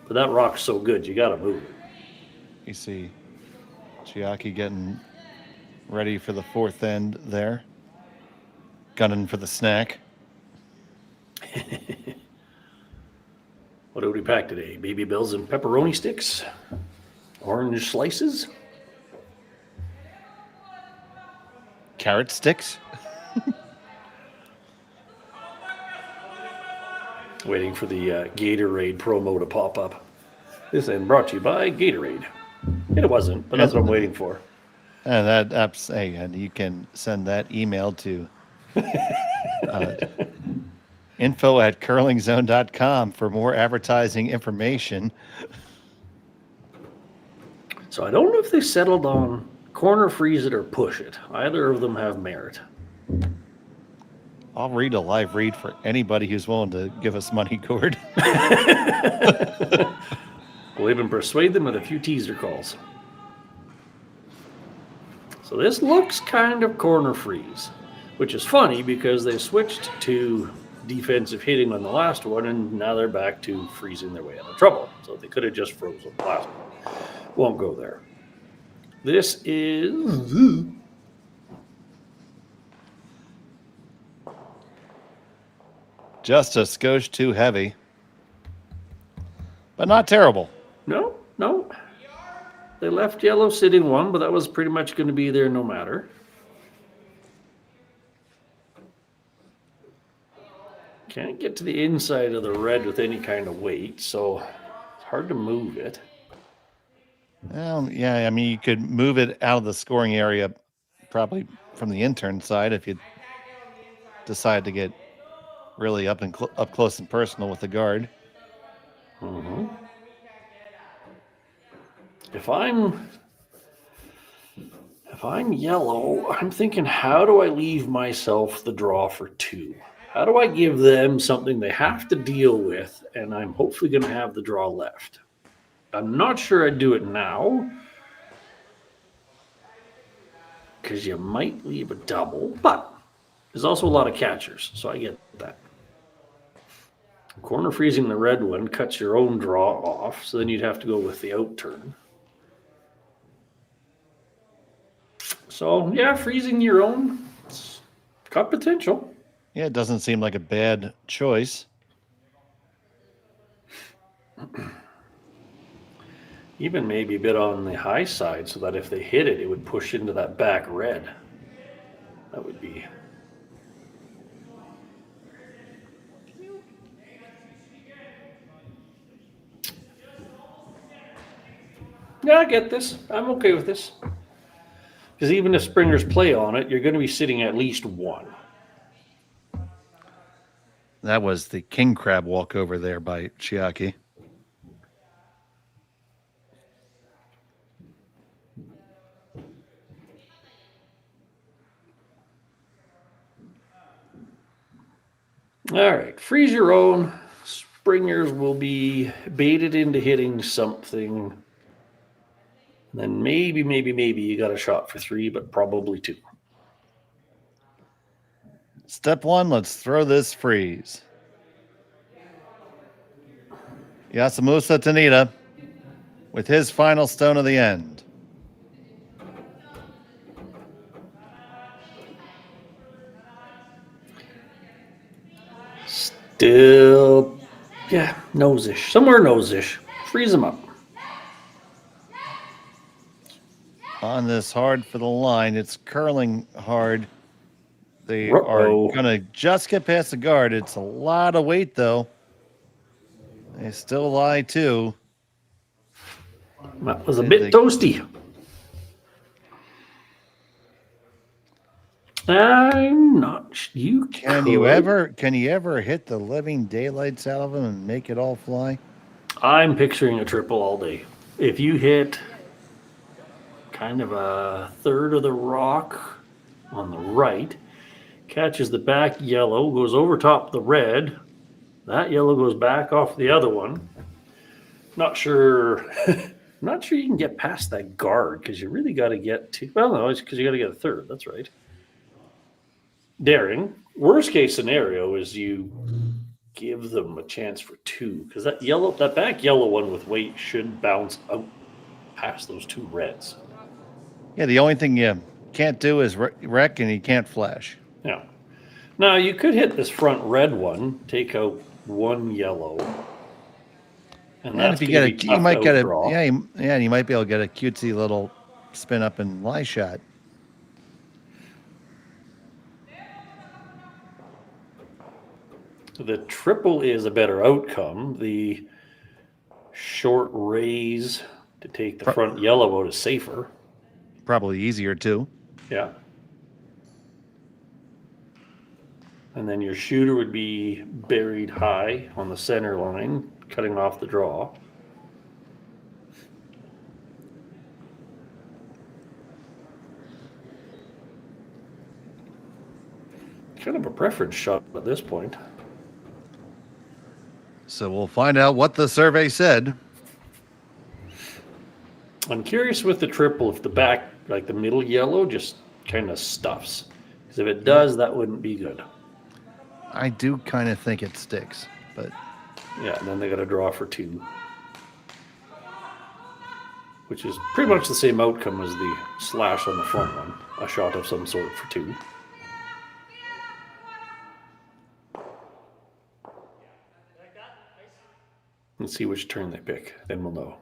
But that rock's so good, you got to move it. You see Chiaki getting ready for the 4th end there. Gunning for the snack. What did we pack today? Baby Bills and pepperoni sticks? Orange slices? Carrot sticks? Waiting for the Gatorade promo to pop up. This end brought to you by Gatorade. It wasn't, but that's what I'm waiting for. And and you can send that email to info@curlingzone.com for more advertising information. So I don't know if they settled on corner freeze it or push it. Either of them have merit. I'll read a live read for anybody who's willing to give us money, Gord. We'll even persuade them with a few teaser calls. So this looks kind of corner freeze, which is funny because they switched to defensive hitting on the last one, and now they're back to freezing their way out of trouble. So they could have just frozen the last one. Won't go there. This is... Just a skosh too heavy. But not terrible. No. They left yellow sitting 1, but that was pretty much going to be there no matter. Can't get to the inside of the red with any kind of weight, so it's hard to move it. Well, yeah, I mean, you could move it out of the scoring area probably from the intern side if you decide to get really up close and personal with the guard. Mm-hmm. If I'm yellow, I'm thinking, how do I leave myself the draw for 2? How do I give them something they have to deal with, and I'm hopefully going to have the draw left? I'm not sure I'd do it now, because you might leave a double, but there's also a lot of catchers, so I get that. Corner freezing the red one cuts your own draw off, so then you'd have to go with the out turn. So, yeah, freezing your own, it's got potential. Yeah, it doesn't seem like a bad choice. Even maybe a bit on the high side so that if they hit it, it would push into that back red. That would be... Yeah, I get this. I'm okay with this. Because even if Springers play on it, you're going to be sitting at least 1. That was the king crab walkover there by Chiaki. All right, freeze your own. Springers will be baited into hitting something. Then maybe you got a shot for 3, but probably 2. Step 1, let's throw this freeze. Yasumasa Tanida with his final stone of the end. Still, yeah, nose-ish. Somewhere nose-ish. Freeze them up. On this hard for the line, it's curling hard. They Uh-oh. are going to just get past the guard. It's a lot of weight, though. They still lie, too. That was a bit toasty. I'm not. You Can you ever hit the living daylights out of them and make it all fly? I'm picturing a triple all day. If you hit kind of a third of the rock on the right, catches the back yellow, goes over top the red, that yellow goes back off the other one. Not sure. Not sure you can get past that guard because you really got to get to. Well, no, it's because you got to get a third. That's right. Daring. Worst case scenario is you give them a chance for 2 because that back yellow one with weight should bounce out past those 2 reds. Yeah, the only thing you can't do is wreck, and you can't flash. Yeah. Now you could hit this front red one, take out 1 yellow, and that's if you might get you might be able to get a cutesy little spin up and lie shot. The triple is a better outcome. The short raise to take the front yellow out is safer. Probably easier too. Yeah. And then your shooter would be buried high on the center line, cutting off the draw. Kind of a preference shot at this point. So we'll find out what the survey said. I'm curious with the triple if the back, like the middle yellow, just kind of stuffs. Because if it does, that wouldn't be good. I do kind of think it sticks, but yeah, and then they got to draw for 2, which is pretty much the same outcome as the slash on the front one, a shot of some sort for 2. Let's see which turn they pick, then we'll know.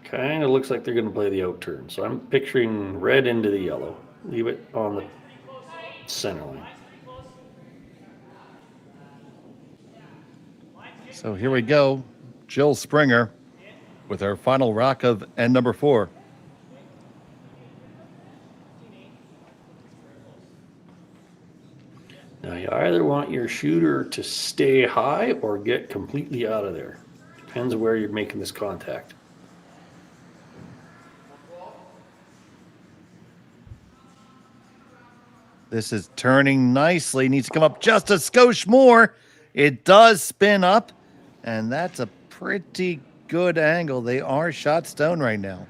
Kind of looks like they're going to play the out turn, so I'm picturing red into the yellow. Leave it on the center line. So here we go. Jill Springer with her final rock of end number 4. Now you either want your shooter to stay high or get completely out of there. Depends on where you're making this contact. This is turning nicely. Needs to come up just a skosh more. It does spin up, and that's a pretty good angle. They are shot stone right now.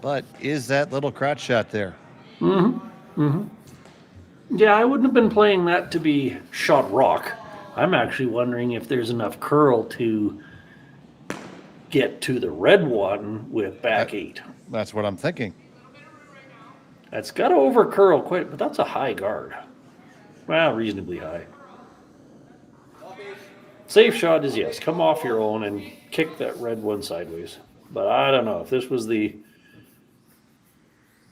But is that little crotch shot there? Mm-hmm. Mm-hmm. Yeah, I wouldn't have been playing that to be shot rock. I'm actually wondering if there's enough curl to get to the red one with back 8. That's what I'm thinking. That's got to over curl quite, but that's a high guard. Well, reasonably high. Safe shot is yes, come off your own and kick that red one sideways. But I don't know if this was I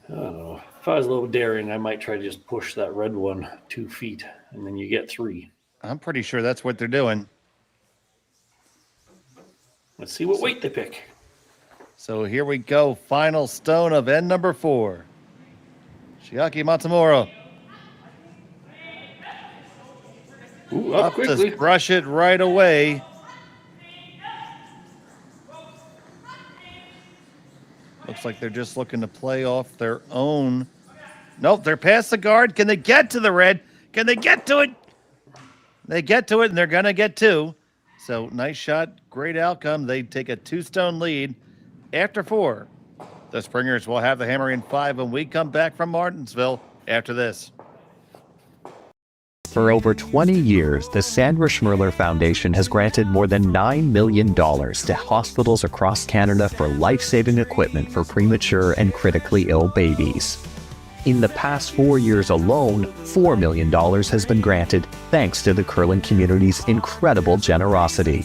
don't know. If I was a little daring, I might try to just push that red one 2 feet, and then you get 3. I'm pretty sure that's what they're doing. Let's see what weight they pick. So here we go. Final stone of end number 4. Chiaki Matsumura. Ooh, up quickly. To brush it right away. Looks like they're just looking to play off their own. Nope, they're past the guard. Can they get to the red? Can they get to it? They get to it, and they're going to get two. So, nice shot. Great outcome. They take a 2-stone lead after 4. The Springers will have the hammer in 5 when we come back from Martensville after this. For over 20 years, the Sandra Schmirler Foundation has granted more than $9 million to hospitals across Canada for life-saving equipment for premature and critically ill babies. In the past 4 years alone, $4 million has been granted thanks to the curling community's incredible generosity.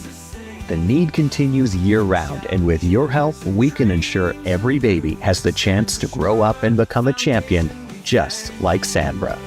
The need continues year-round, and with your help, we can ensure every baby has the chance to grow up and become a champion, just like Sandra.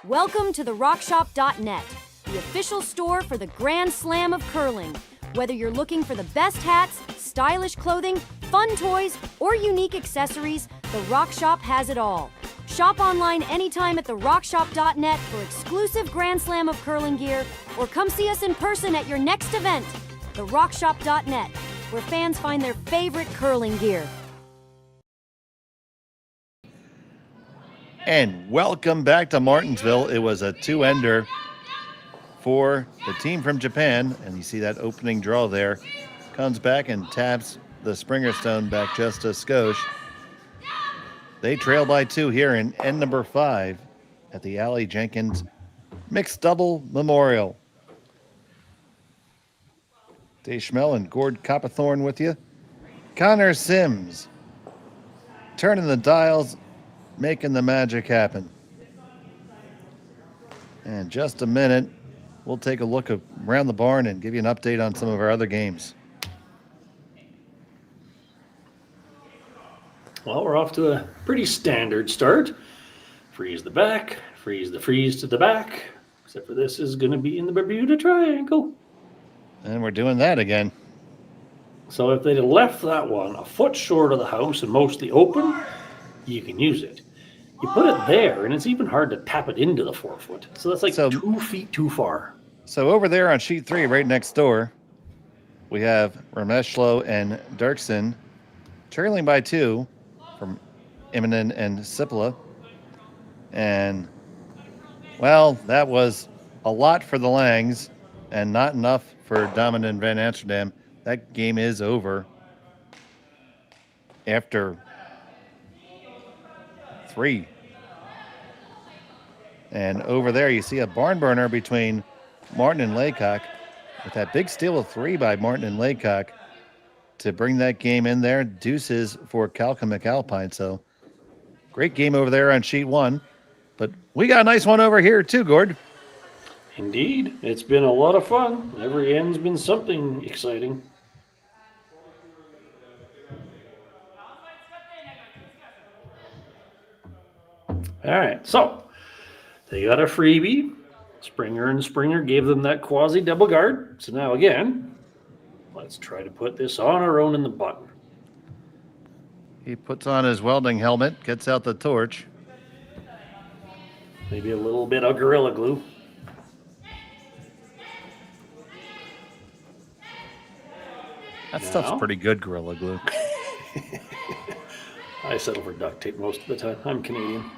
Welcome to the RockShop.net, the official store for the Grand Slam of curling. Whether you're looking for the best hats, stylish clothing, fun toys, or unique accessories, the Rock Shop has it all. Shop online anytime at the RockShop.net for exclusive Grand Slam of curling gear, or come see us in person at your next event. The RockShop.net, where fans find their favorite curling gear. And welcome back to Martensville. It was a 2-ender for the team from Japan. And you see that opening draw there. Comes back and taps the Springer Stone back just a skosh. They trail by 2 here in end number 5 at the Aly Jenkins Mixed Double Memorial. Dave Schmel and Gord Copperthorne with you. Connor Sims turning the dials, making the magic happen. And just a minute, we'll take a look around the barn and give you an update on some of our other games. Well, we're off to a pretty standard start. Freeze the back, freeze the freeze to the back, except for this is going to be in the Bermuda Triangle. And we're doing that again. So if they'd have left that one a foot short of the house and mostly open, you can use it. You put it there, and it's even hard to tap it into the 4-foot. So that's like 2 feet too far. So over there on sheet 3, right next door, we have Rameshlo and Dirksen trailing by 2 from Immonen and Sipala. And, well, that was a lot for the Langs and not enough for Damen and Van Amsterdam. That game is over after 3. And over there you see a barn burner between Martin and Laycock with that big steal of 3 by Martin and Laycock to bring that game in there. Deuces for Calca McAlpine. So great game over there on sheet 1. But we got a nice one over here too, Gord. Indeed. It's been a lot of fun. Every end's been something exciting. All right, so they got a freebie. Springer and Springer gave them that quasi double guard. So now again, let's try to put this on our own in the button. He puts on his welding helmet, gets out the torch. Maybe a little bit of Gorilla Glue. That stuff's pretty good, Gorilla Glue. I settle for duct tape most of the time. I'm Canadian.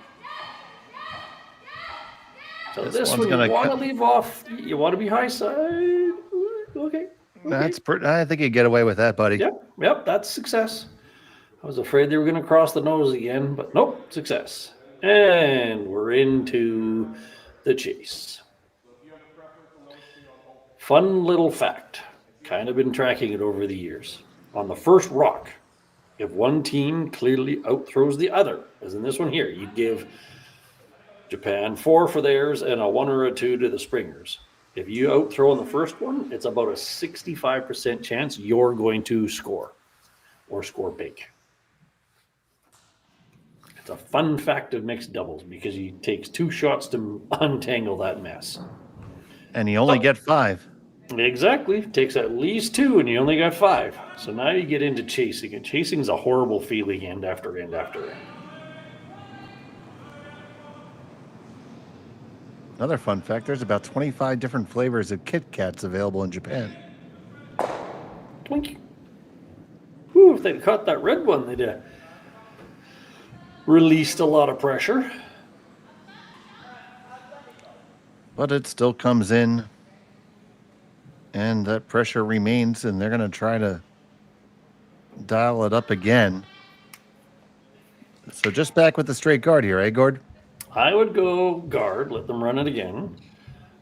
So this one you want to leave off. You want to be high side. Okay. That's pretty. I think you get away with that, buddy. Yep. That's success. I was afraid they were going to cross the nose again, but nope, success. And we're into the chase. Fun little fact. Kind of been tracking it over the years. On the first rock If one team clearly outthrows the other, as in this one here, you give Japan 4 for theirs and a 1 or a 2 to the Springers. If you outthrow on the first one, it's about a 65% chance you're going to score or score big. It's a fun fact of mixed doubles because it takes 2 shots to untangle that mess. And you only get 5. Exactly. It takes at least 2 and you only got 5. So now you get into chasing, and chasing is a horrible feeling end after end after end. Another fun fact, there's about 25 different flavors of Kit Kats available in Japan. Twinkie. Whew, if they'd caught that red one, they'd have released a lot of pressure. But it still comes in, and that pressure remains, and they're going to try to dial it up again. So just back with the straight guard here, eh, Gord? I would go guard, let them run it again.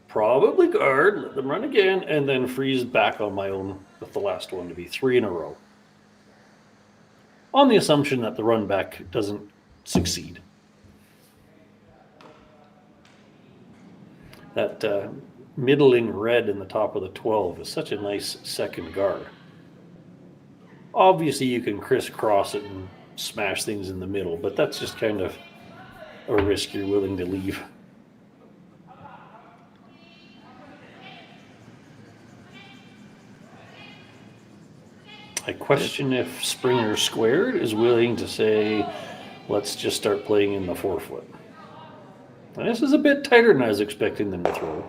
Probably guard, let them run again, and then freeze back on my own with the last one to be 3 in a row. On the assumption that the run back doesn't succeed. That middling red in the top of the 12 is such a nice second guard. Obviously, you can crisscross it and smash things in the middle, but that's just kind of a risk you're willing to leave. I question if Springer Squared is willing to say, let's just start playing in the 4-foot. Now, this is a bit tighter than I was expecting them to throw.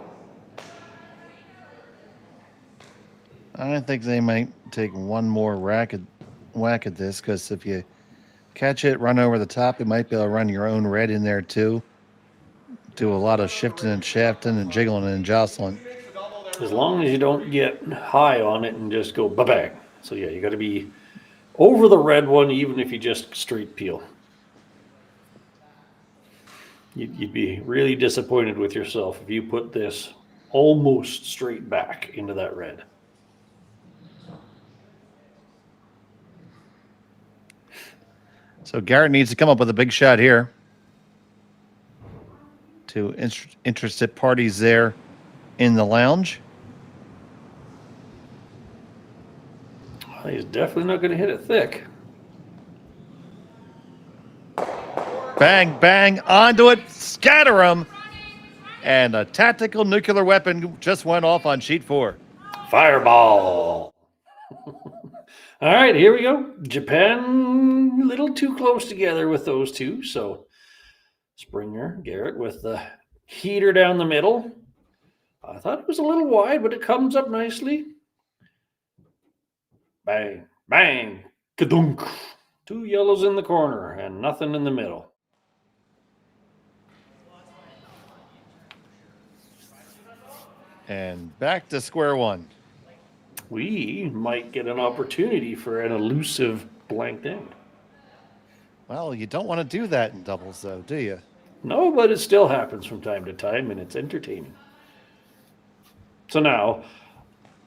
I think they might take one more whack at this, because if you catch it, run over the top, it might be able to run your own red in there too. Do a lot of shifting and shafting and jiggling and jostling. As long as you don't get high on it and just go ba-bang. So yeah, you got to be over the red one, even if you just straight peel. You'd be really disappointed with yourself if you put this almost straight back into that red. So Garret needs to come up with a big shot here to interested parties there in the lounge. He's definitely not going to hit it thick. Bang, bang, onto it, scatter him. And a tactical nuclear weapon just went off on sheet 4. Fireball. All right, here we go. Japan, a little too close together with those two. So Springer, Garret with the heater down the middle. I thought it was a little wide, but it comes up nicely. Bang, bang, kadunk. 2 yellows in the corner and nothing in the middle. And back to square one. We might get an opportunity for an elusive blanked end. Well, you don't want to do that in doubles, though, do you? No, but it still happens from time to time, and it's entertaining. So now,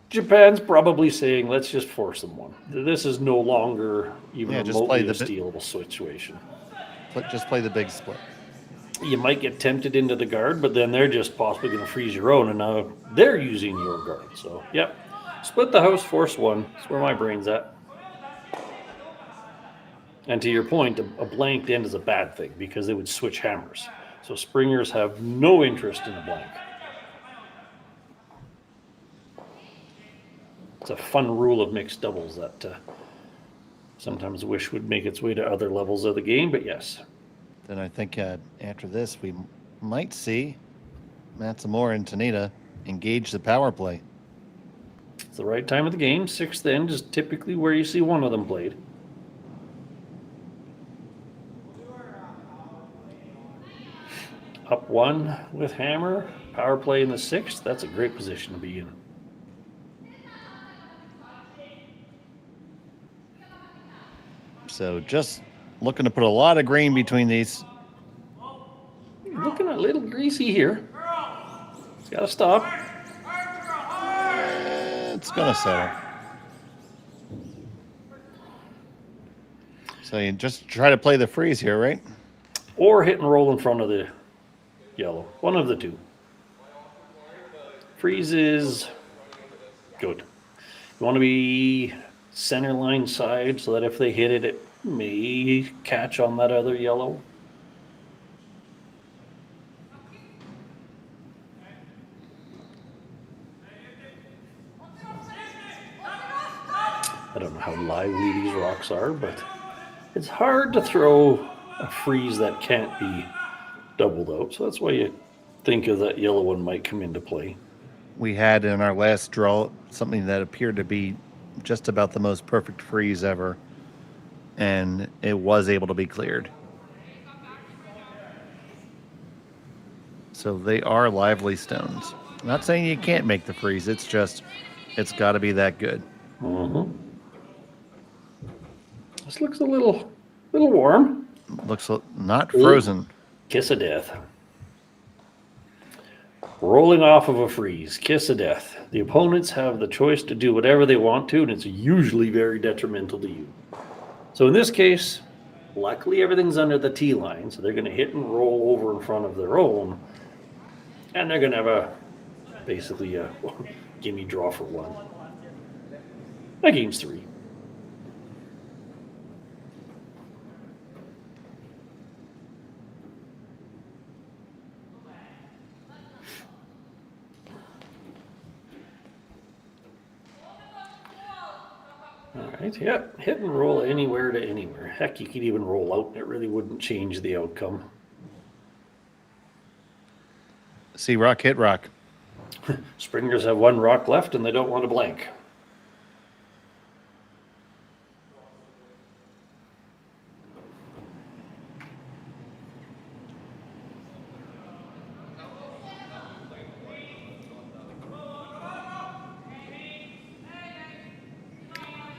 Japan's probably saying, let's just force them one. This is no longer even remotely a stealable situation. Just play the big split. You might get tempted into the guard, but then they're just possibly going to freeze your own, and now they're using your guard. So, yep. Split the house, force one. That's where my brain's at. And to your point, a blanked end is a bad thing because they would switch hammers. So Springers have no interest in a blank. It's a fun rule of mixed doubles that sometimes wish would make its way to other levels of the game, but yes. Then I think after this, we might see Matsumura and Tanida engage the power play. It's the right time of the game. 6th end is typically where you see one of them played. Up 1 with hammer, power play in the 6th. That's a great position to be in. So just looking to put a lot of green between these. Looking a little greasy here. It's got to stop. It's going to settle. So you just try to play the freeze here, right? Or hit and roll in front of the yellow. One of the two. Freeze is good. You want to be center line side so that if they hit it, it may catch on that other yellow. I don't know how lively these rocks are, but it's hard to throw a freeze that can't be doubled out. So that's why you think of that yellow one might come into play. We had in our last draw something that appeared to be just about the most perfect freeze ever, and it was able to be cleared. So they are lively stones. I'm not saying you can't make the freeze, it's just, it's got to be that good. Mm-hmm. This looks a little warm. Looks not frozen. Kiss of death. Rolling off of a freeze. Kiss of death. The opponents have the choice to do whatever they want to, and it's usually very detrimental to you. So in this case, luckily everything's under the T line, so they're going to hit and roll over in front of their own, and they're going to have basically a gimme draw for one. Against three. All right, yeah, hit and roll anywhere to anywhere. Heck, you could even roll out and it really wouldn't change the outcome. See rock, hit rock. Springers have one rock left and they don't want to blank.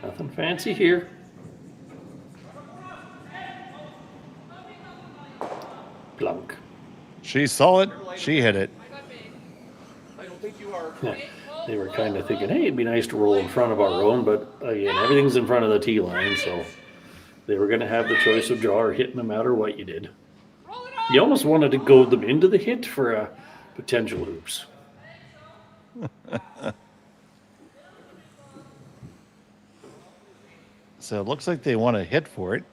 Nothing fancy here. Plunk. She saw it. She hit it. I don't think you are. They were kind of thinking, hey, it'd be nice to roll in front of our own, but again, everything's in front of the T line, so they were going to have the choice of draw or hit no matter what you did. You almost wanted to goad them into the hit for a potential oops. So it looks like they want to hit for it.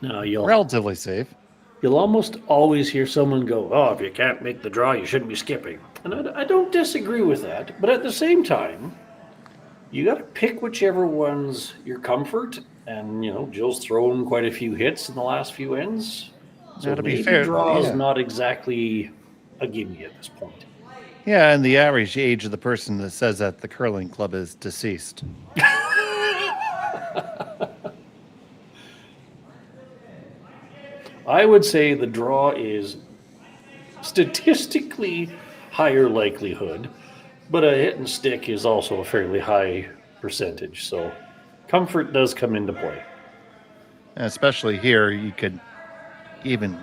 No, relatively safe. You'll almost always hear someone go, oh, if you can't make the draw, you shouldn't be skipping. And I don't disagree with that. But at the same time, you got to pick whichever one's your comfort. And, you know, Jill's thrown quite a few hits in the last few ends. So to be fair, draw is not exactly a gimme at this point. Yeah, and the average age of the person that says that the curling club is deceased. I would say the draw is statistically higher likelihood, but a hit and stick is also a fairly high percentage. So comfort does come into play. And especially here, you could even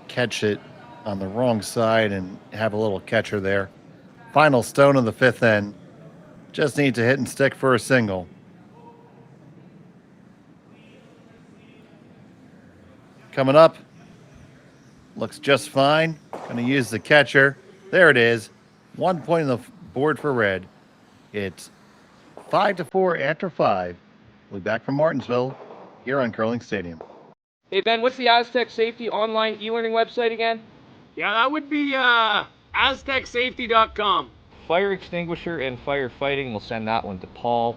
catch it on the wrong side and have a little catcher there. Final stone of the fifth end. Just need to hit and stick for a single. Coming up. Looks just fine. Gonna use the catcher. There it is. 1 point on the board for red. It's 5-4 after 5. We'll be back from Martensville here on Curling Stadium. Hey Ben, what's the Aztec Safety online e-learning website again? Yeah, that would be aztecsafety.com. Fire extinguisher and firefighting, we'll send that one to Paul.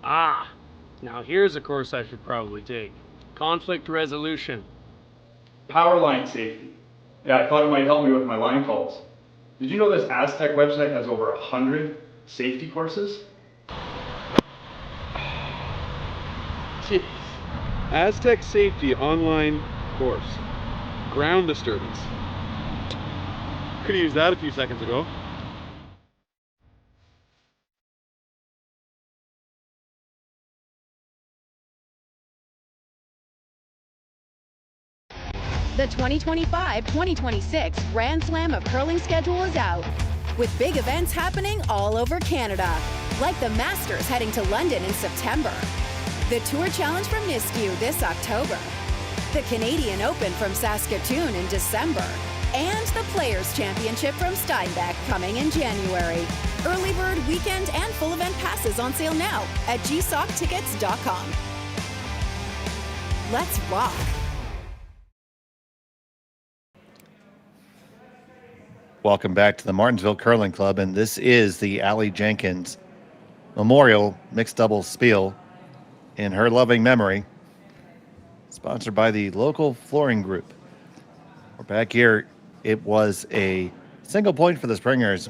Ah, now here's a course I should probably take. Conflict resolution. Power line safety. Yeah, I thought it might help me with my line calls. Did you know this Aztec website has over 100 safety courses? Jeez. Aztec Safety online course. Ground disturbance. Could have used that a few seconds ago. The 2025-2026 Grand Slam of Curling schedule is out. with big events happening all over Canada, like the Masters heading to London in September, the Tour Challenge from Nisku this October, the Canadian Open from Saskatchewan in December, and the Players' Championship from Steinbach coming in January. Early bird weekend and full event passes on sale now at gsoctickets.com. Let's rock. Welcome back to the Martensville Curling Club, and this is the Aly Jenkins Memorial Mixed Doubles Spiel in her loving memory, sponsored by the local flooring group. We're back here. It was a single point for the Springers.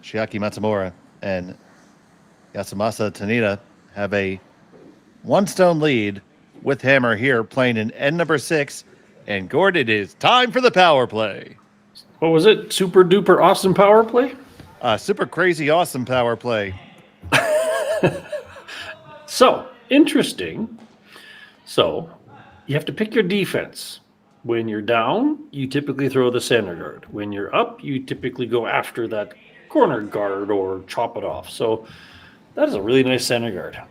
Chiaki Matsumura and Yasumasa Tanida have a one-stone lead with Hammer here playing in end number 6. And Gord, it is time for the power play. What was it? Super duper awesome power play? Super crazy awesome power play. So, interesting. So, you have to pick your defense. When you're down, you typically throw the center guard. When you're up, you typically go after that corner guard or chop it off. So, that is a really nice center guard.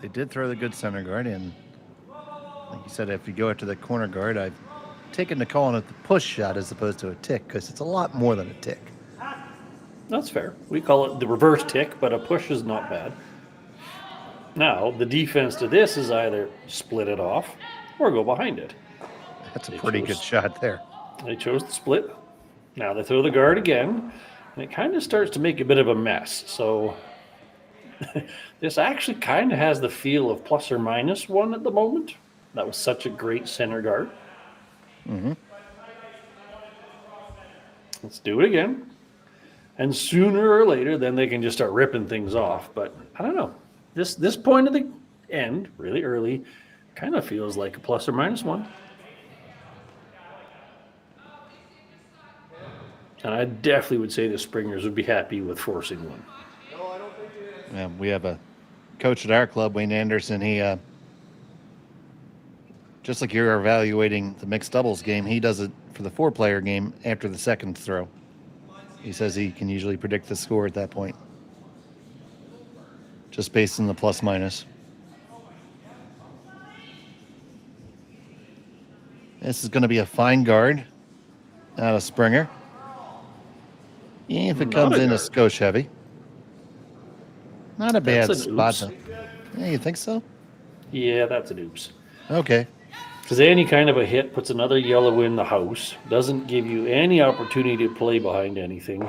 They did throw the good center guard in. Like you said, if you go after the corner guard, I've taken to calling it the push shot as opposed to a tick, because it's a lot more than a tick. That's fair. We call it the reverse tick, but a push is not bad. Now, the defense to this is either split it off or go behind it. That's a pretty good shot there. They chose the split. Now they throw the guard again, and it kind of starts to make a bit of a mess. So this actually kind of has the feel of +or-1 at the moment. That was such a great center guard. Mm-hmm. Let's do it again. And sooner or later, then they can just start ripping things off. But I don't know. This point of the end, really early, kind of feels like a +or-1. And I definitely would say the Springers would be happy with forcing one. Yeah, we have a coach at our club, Wayne Anderson. He, just like you're evaluating the mixed doubles game, he does it for the 4-player game after the second throw. He says he can usually predict the score at that point, just based on the +/-. This is going to be a fine guard out of Springer. If it comes in a skosh heavy. Not a bad spot. Yeah, you think so? Yeah, that's an oops. Okay. Because any kind of a hit puts another yellow in the house. Doesn't give you any opportunity to play behind anything.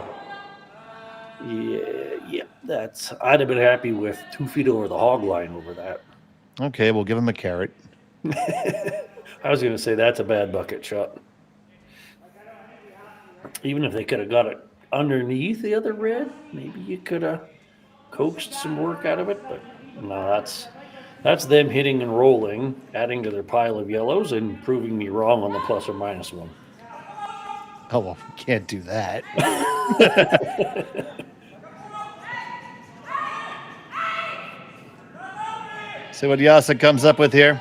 Yeah, that's. I'd have been happy with 2 feet over the hog line over that. Okay, we'll give him a carrot. I was going to say that's a bad bucket shot. Even if they could have got it underneath the other red, maybe you could have coaxed some work out of it. But no, that's them hitting and rolling, adding to their pile of yellows and proving me wrong on the +or-1. Oh, well, we can't do that. See what Yasa comes up with here.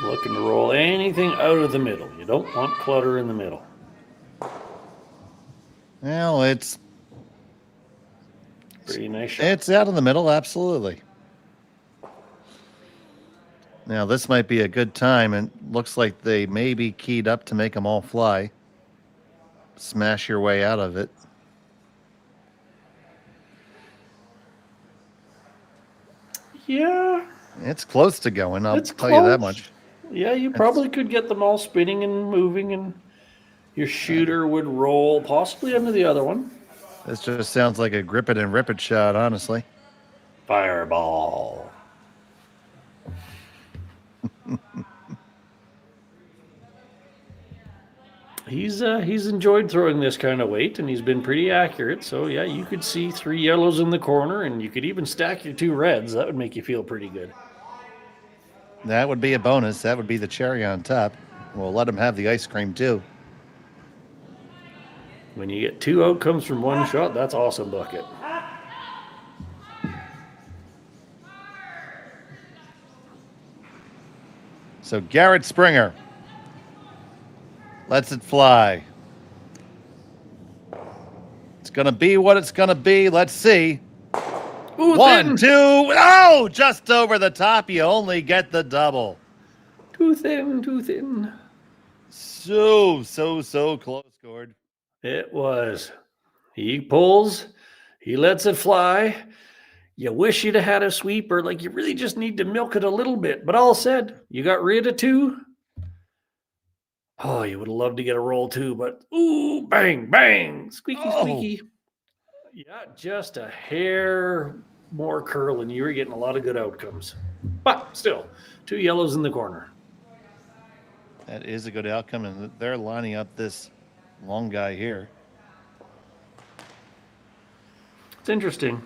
Looking to roll anything out of the middle. You don't want clutter in the middle. Well, it's pretty nice shot. It's out of the middle, absolutely. Now, this might be a good time, and looks like they may be keyed up to make them all fly. Smash your way out of it. Yeah. It's close to going, I'll tell you that much. Yeah, you probably could get them all spinning and moving, and your shooter would roll possibly under the other one. This just sounds like a grip it and rip it shot, honestly. Fireball. He's enjoyed throwing this kind of weight, and he's been pretty accurate. So, yeah, you could see 3 yellows in the corner, and you could even stack your 2 reds. That would make you feel pretty good. That would be a bonus. That would be the cherry on top. We'll let him have the ice cream, too. When you get 2 outcomes from 1 shot, that's awesome bucket. So Garret Springer lets it fly. It's going to be what it's going to be. Let's see. Ooh, 1, thin. 2. Oh, just over the top. You only get the double. Too thin, too thin. So close, Gord. It was. He pulls. He lets it fly. You wish you'd have had a sweeper. Like, you really just need to milk it a little bit. But all said, you got rid of 2. Oh, you would have loved to get a roll too, but ooh, bang, bang, squeaky, squeaky. Yeah, just a hair more curl, and you were getting a lot of good outcomes. But still, 2 yellows in the corner. That is a good outcome, and they're lining up this long guy here. It's interesting.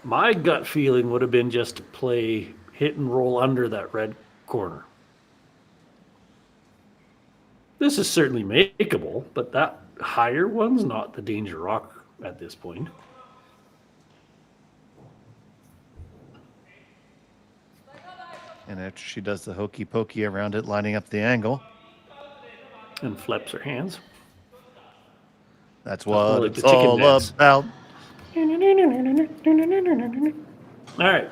My gut feeling would have been just to play hit and roll under that red corner. This is certainly makeable, but that higher one's not the danger rock at this point. And after she does the hokey pokey around it, lining up the angle. And flaps her hands. That's what like it's the chicken all dance. about. All right.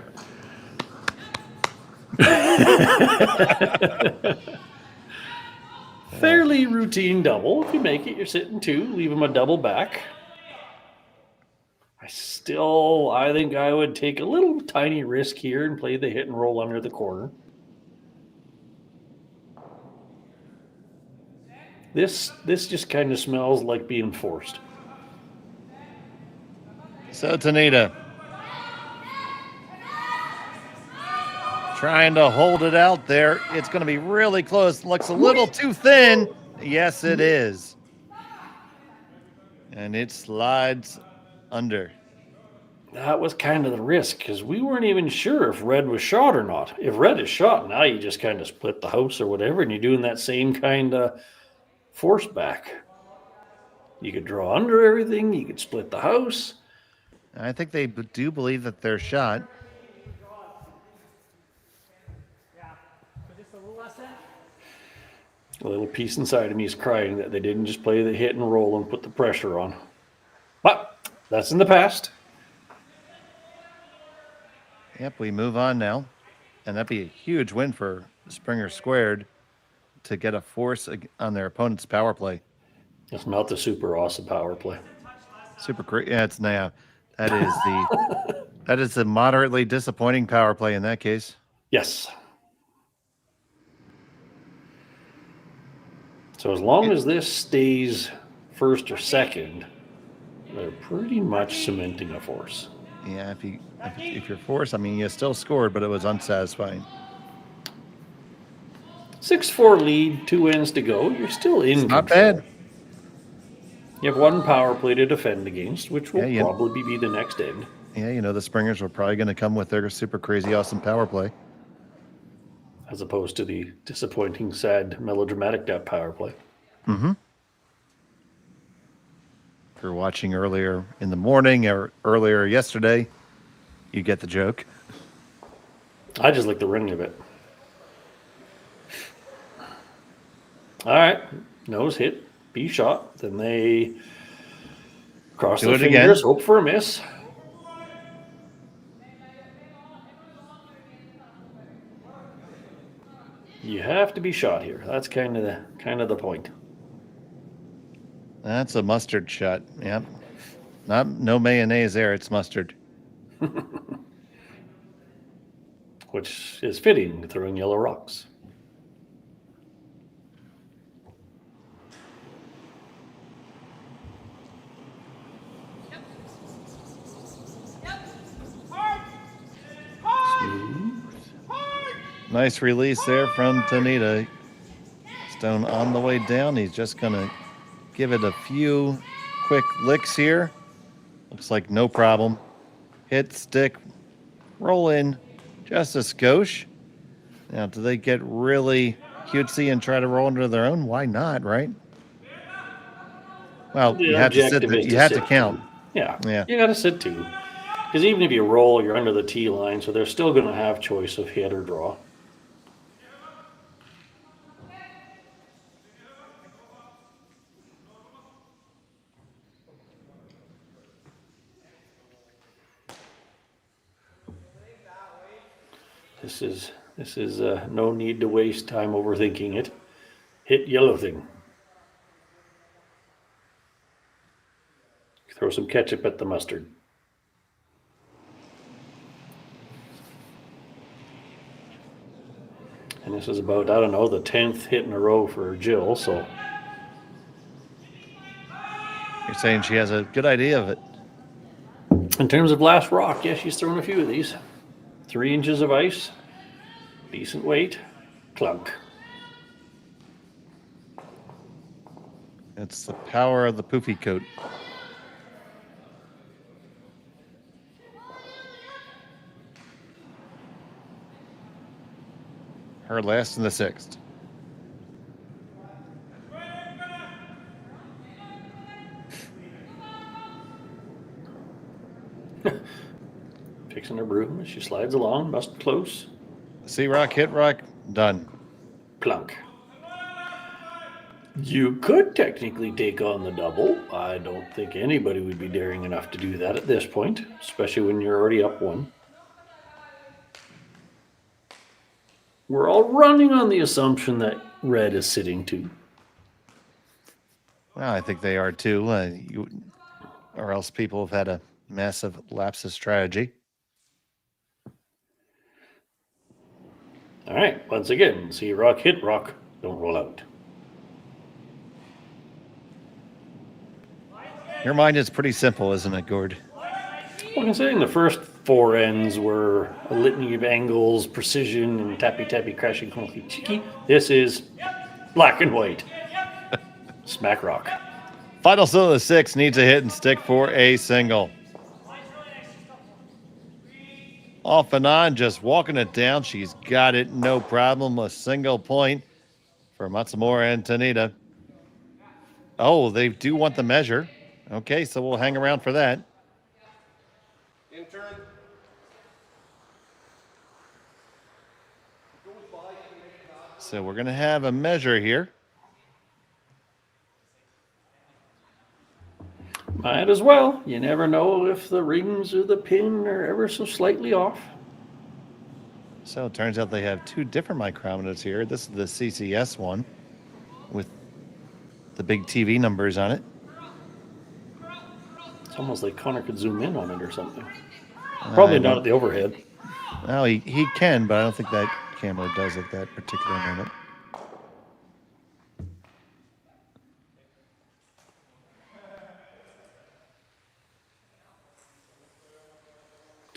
Fairly routine double. If you make it, you're sitting 2. Leave him a double back. I think I would take a little tiny risk here and play the hit and roll under the corner. This just kind of smells like being forced. So Tanida trying to hold it out there. It's going to be really close. Looks a little too thin. Yes, it is. And it slides under. That was kind of the risk because we weren't even sure if red was shot or not. If red is shot, now you just kind of split the house or whatever, and you're doing that same kind of force back. You could draw under everything. You could split the house. I think they do believe that they're shot. A little piece inside of me is crying that they didn't just play the hit and roll and put the pressure on. But that's in the past. Yep, we move on now. And that'd be a huge win for Springer Squared to get a force on their opponent's power play. It's not the super awesome power play. Super great. Yeah, it's now. That is the moderately disappointing power play in that case. Yes. So as long as this stays first or second, they're pretty much cementing a force. Yeah, if you're forced, I mean, you still scored, but it was unsatisfying. 6-4 lead, 2 ends to go. You're still in. Not bad. You have 1 power play to defend against, which will probably be the next end. Yeah, the Springers were probably going to come with their super crazy awesome power play. As opposed to the disappointing, sad, melodramatic power play. Mm-hmm. If you're watching earlier in the morning or earlier yesterday, you get the joke. I just like the ring of it. All right. Nose hit. Be shot. Then they cross their fingers, again. Hope for a miss. You have to be shot here. That's kind of the point. That's a mustard shot. Yep. No mayonnaise there. It's mustard. Which is fitting, throwing yellow rocks. Nice release there from Tanida. Stone on the way down. He's just going to give it a few quick licks here. Looks like no problem. Hit, stick, roll in, just a skosh. Now, do they get really cutesy and try to roll under their own? Why not, right? Well, you have to sit. You have to count. Yeah. You got to sit 2. Because even if you roll, you're under the tee line, so they're still going to have choice of hit or draw. This is no need to waste time overthinking it. Hit yellow thing. Throw some ketchup at the mustard. And this is about, I don't know, the 10th hit in a row for Jill, so. You're saying she has a good idea of it. In terms of last rock, yeah, she's thrown a few of these. 3 inches of ice, decent weight, clunk. It's the power of the poofy coat. Her last in the 6th. Fixing her broom as she slides along, must close. See rock, hit rock, done. Plunk. You could technically take on the double. I don't think anybody would be daring enough to do that at this point, especially when you're already up 1. We're all running on the assumption that red is sitting 2. Well, I think they are too. Or else people have had a massive lapse of strategy. All right, once again, see rock, hit rock, don't roll out. Your mind is pretty simple, isn't it, Gord? Well, considering the first 4 ends were a litany of angles, precision, and tappy, crashing, clunky, cheeky, this is black and white. Smack rock. Final still of the 6 needs a hit and stick for a single. Off and on, just walking it down. She's got it, no problem. A single point for Matsumura and Tanida. Oh, they do want the measure. Okay, so we'll hang around for that. Intern. So we're going to have a measure here. Might as well. You never know if the rings or the pin are ever so slightly off. So it turns out they have 2 different micrometers here. This is the CCS one with the big TV numbers on it. It's almost like Connor could zoom in on it or something. Probably not at the overhead. Well, he can, but I don't think that camera does at that particular moment.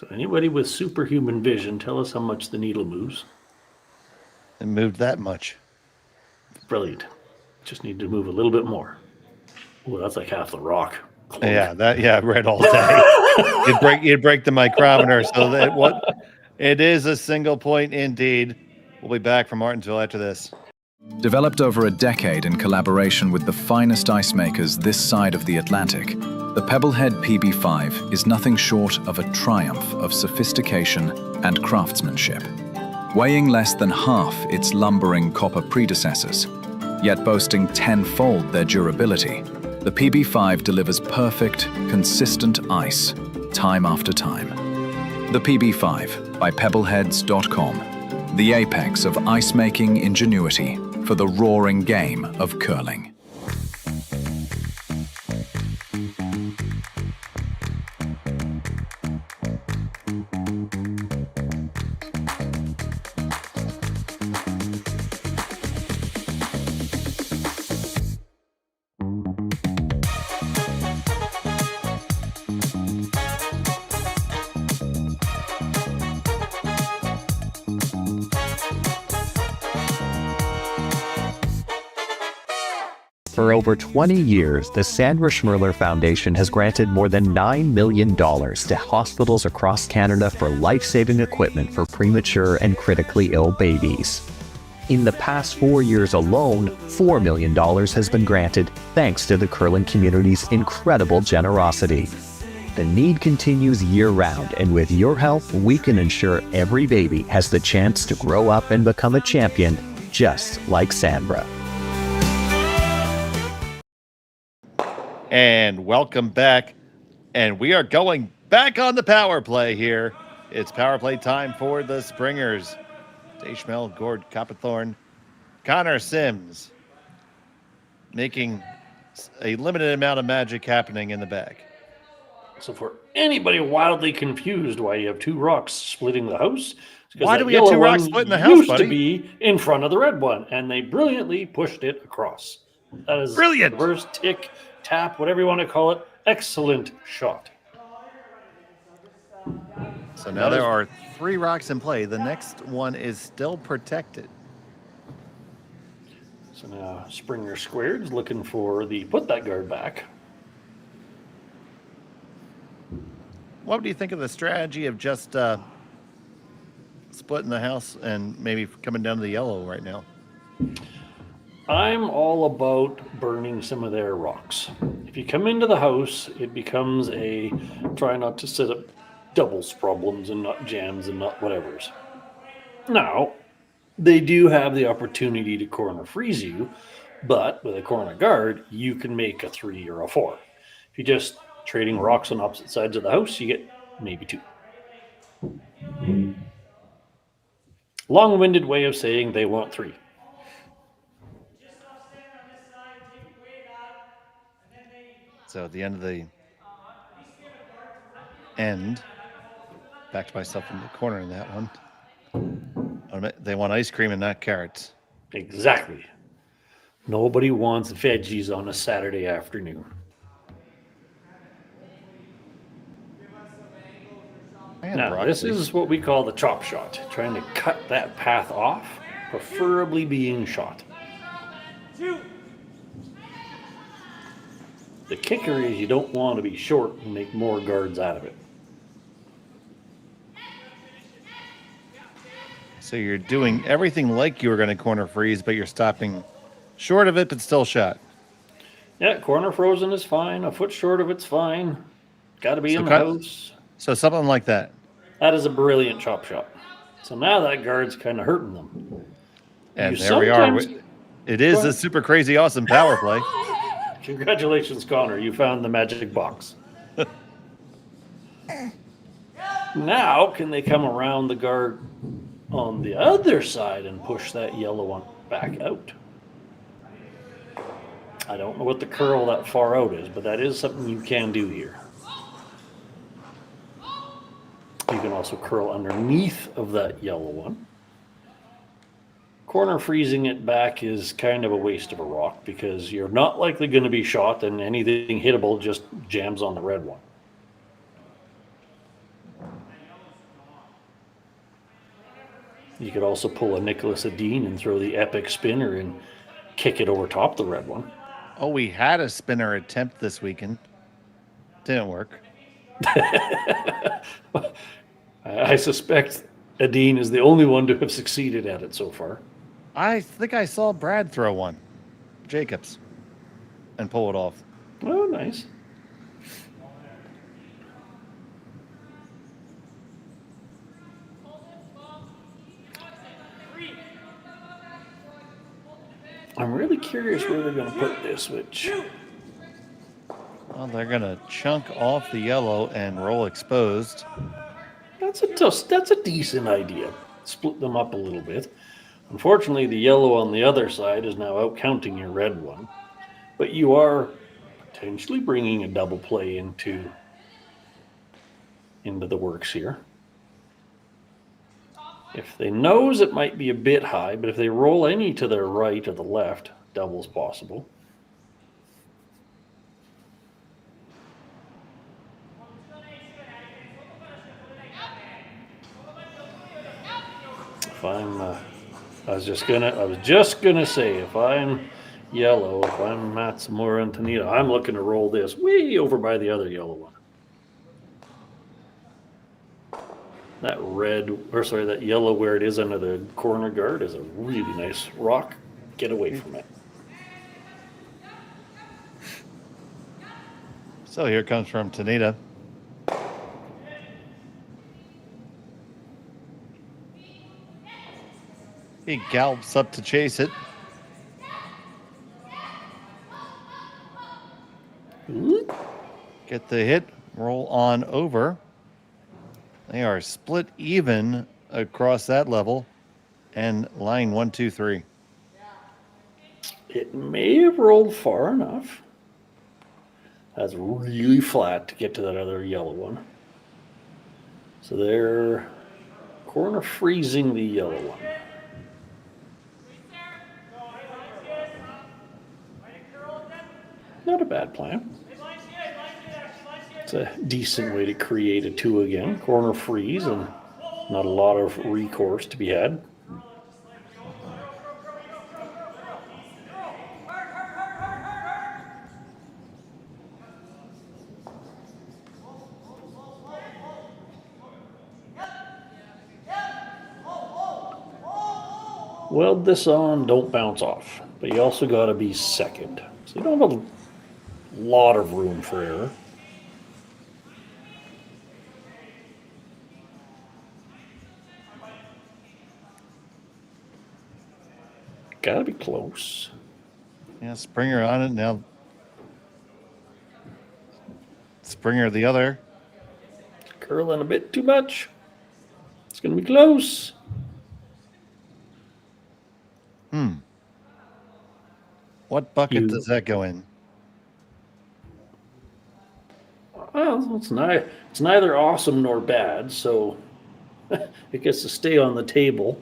So anybody with superhuman vision, tell us how much the needle moves. It moved that much. Brilliant. Just need to move a little bit more. Oh, that's like half the rock. Yeah, read all day. You'd break the micrometer, so that it is a single point indeed. We'll be back from Martensville after this. Developed over a decade in collaboration with the finest ice makers this side of the Atlantic, the Pebblehead PB5 is nothing short of a triumph of sophistication and craftsmanship. Weighing less than half its lumbering copper predecessors, yet boasting tenfold their durability, the PB5 delivers perfect, consistent ice, time after time. The PB5 by Pebbleheads.com, the apex of ice-making ingenuity for the roaring game of curling. For over 20 years, the Sandra Schmirler Foundation has granted more than $9 million to hospitals across Canada for life-saving equipment for premature and critically ill babies. In the past 4 years alone, $4 million has been granted thanks to the curling community's incredible generosity. The need continues year-round, and with your help, we can ensure every baby has the chance to grow up and become a champion, just like Sandra. And welcome back. And we are going back on the power play here It's power play time for the Springers. Dashmel, Gord, Copperthorne, Connor Sims making a limited amount of magic happening in the back. So for anybody wildly confused why you have two rocks splitting the house, why do we have two rocks splitting the house, used buddy? to be in front of the red one, and they brilliantly pushed it across. That is brilliant. Reverse tick, tap, whatever you want to call it. Excellent shot. So now there are 3 rocks in play. The next one is still protected. So now Springer Squared's looking for the put that guard back. What do you think of the strategy of just splitting the house and maybe coming down to the yellow right now? I'm all about burning some of their rocks. If you come into the house, it becomes a try not to set up doubles problems and not jams and not whatevers. Now, they do have the opportunity to corner freeze you, but with a corner guard, you can make a 3 or a 4. If you're just trading rocks on opposite sides of the house, you get maybe 2. Long-winded way of saying they want 3. So at the end of the end, backed myself in the corner in that one. They want ice cream and not carrots. Exactly. Nobody wants veggies on a Saturday afternoon. Now, this is what we call the chop shot, trying to cut that path off, preferably being shot. The kicker is you don't want to be short and make more guards out of it. So you're doing everything like you were going to corner freeze, but you're stopping short of it, but still shot. Yeah, corner frozen is fine. A foot short of it's fine. Got to be in the house. So something like that. That is a brilliant chop shot. So now that guard's kind of hurting them. And there we are. It is a super crazy awesome power play. Congratulations, Connor. You found the magic box. Now, can they come around the guard on the other side and push that yellow one back out? I don't know what the curl that far out is, but that is something you can do here. You can also curl underneath of that yellow one. Corner freezing it back is kind of a waste of a rock because you're not likely going to be shot, and anything hittable just jams on the red one. You could also pull a Nicholas Adine and throw the epic spinner and kick it over top the red one. Oh, we had a spinner attempt this weekend. Didn't work. I suspect Adine is the only one to have succeeded at it so far. I think I saw Brad throw one. Jacobs. And pull it off. Oh, nice. I'm really curious where they're going to put this, which... Well, they're going to chunk off the yellow and roll exposed. That's a decent idea. Split them up a little bit. Unfortunately, the yellow on the other side is now out counting your red one. But you are potentially bringing a double play into the works here. If they nose, it might be a bit high, but if they roll any to their right or the left, double's possible. If I'm, I was just gonna say, if I'm yellow, if I'm Matsumura and Tanida, I'm looking to roll this way over by the other yellow one. That yellow where it is under the corner guard is a really nice rock. Get away from it. So here comes from Tanida. He gallops up to chase it. Get the hit, roll on over. They are split even across that level. And line 1, 2, 3. It may have rolled far enough. That's really flat to get to that other yellow one. So they're corner freezing the yellow one. Not a bad plan. It's a decent way to create a 2 again. Corner freeze and not a lot of recourse to be had. Weld this on, don't bounce off. But you also got to be second. So you don't have a lot of room for error. Got to be close. Yeah, Springer on it now. Springer the other. Curling a bit too much. It's going to be close. What bucket does that go in? Well, it's neither awesome nor bad, so it gets to stay on the table.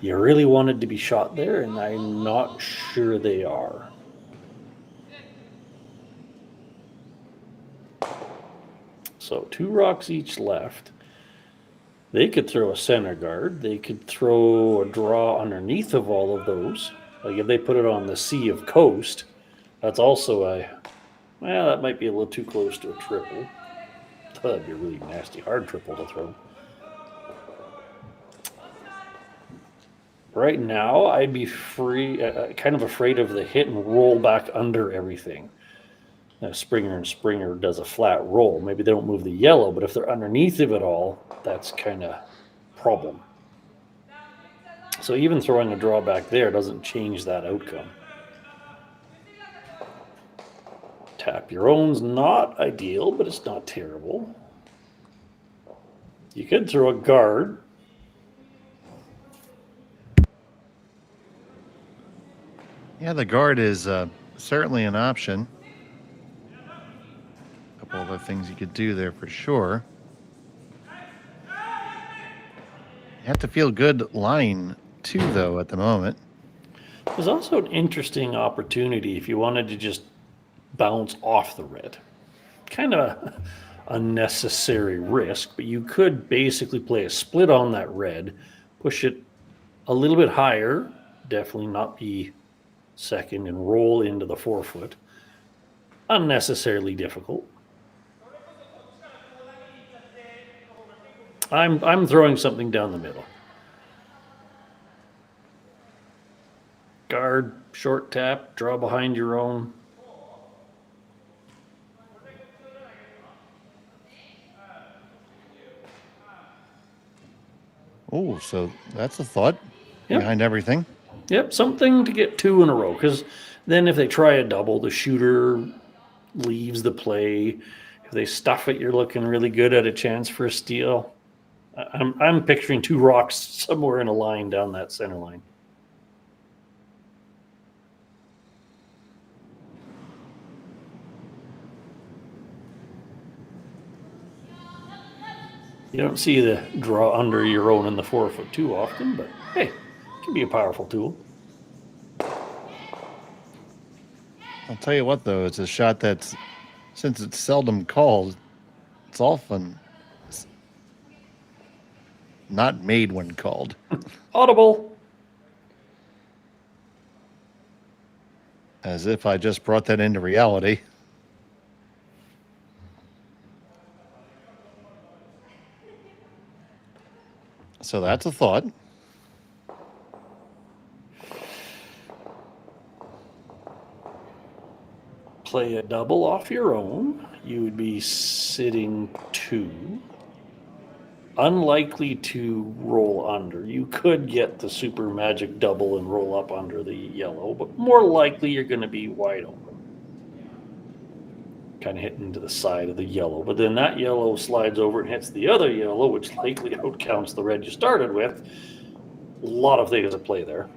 You really wanted to be shot there, and I'm not sure they are. So 2 rocks each left. They could throw a center guard. They could throw a draw underneath of all of those. Like if they put it on the sea of coast, that's also well, that might be a little too close to a triple. That'd be a really nasty hard triple to throw. Right now, I'd be kind of afraid of the hit and roll back under everything. Now, Springer does a flat roll. Maybe they don't move the yellow, but if they're underneath of it all, that's kind of problem. So even throwing a draw back there doesn't change that outcome. Tap your own's not ideal, but it's not terrible. You could throw a guard. Yeah, the guard is certainly an option. A couple other things you could do there for sure. You have to feel good line 2, though, at the moment. There's also an interesting opportunity if you wanted to just bounce off the red. Kind of a unnecessary risk, but you could basically play a split on that red, push it a little bit higher, definitely not be second, and roll into the 4-foot. Unnecessarily difficult. I'm throwing something down the middle. Guard, short tap, draw behind your own. Oh, so that's a thought behind everything. Yep, something to get 2 in a row, because then if they try a double, the shooter leaves the play. If they stuff it, you're looking really good at a chance for a steal. I'm picturing 2 rocks somewhere in a line down that center line. You don't see the draw under your own in the 4-foot too often, but hey, it can be a powerful tool. I'll tell you what, though, it's a shot that's, since it's seldom called, it's often not made when called. Audible. As if I just brought that into reality. So that's a thought. Play a double off your own. You would be sitting 2. Unlikely to roll under. You could get the super magic double and roll up under the yellow, but more likely you're going to be wide open. kind of hitting into the side of the yellow. But then that yellow slides over and hits the other yellow, which likely outcounts the red you started with. A lot of things at play there.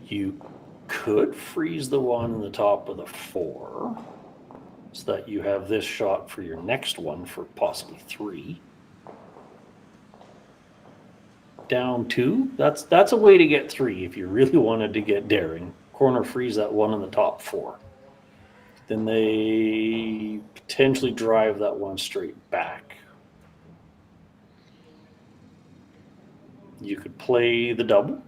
You could freeze the one in the top of the 4 so that you have this shot for your next one for possibly 3. Down 2, that's a way to get 3 if you really wanted to get daring. Corner freeze that one in the top 4. Then they potentially drive that one straight back. You could play the double.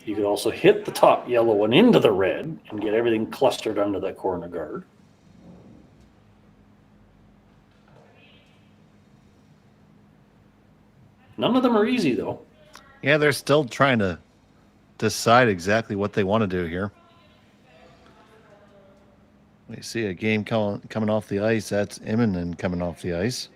You could also hit the top yellow one into the red and get everything clustered under that corner guard. None of them are easy, though. Yeah, they're still trying to decide exactly what they want to do here. We see a game coming off the ice. That's imminent coming off the ice.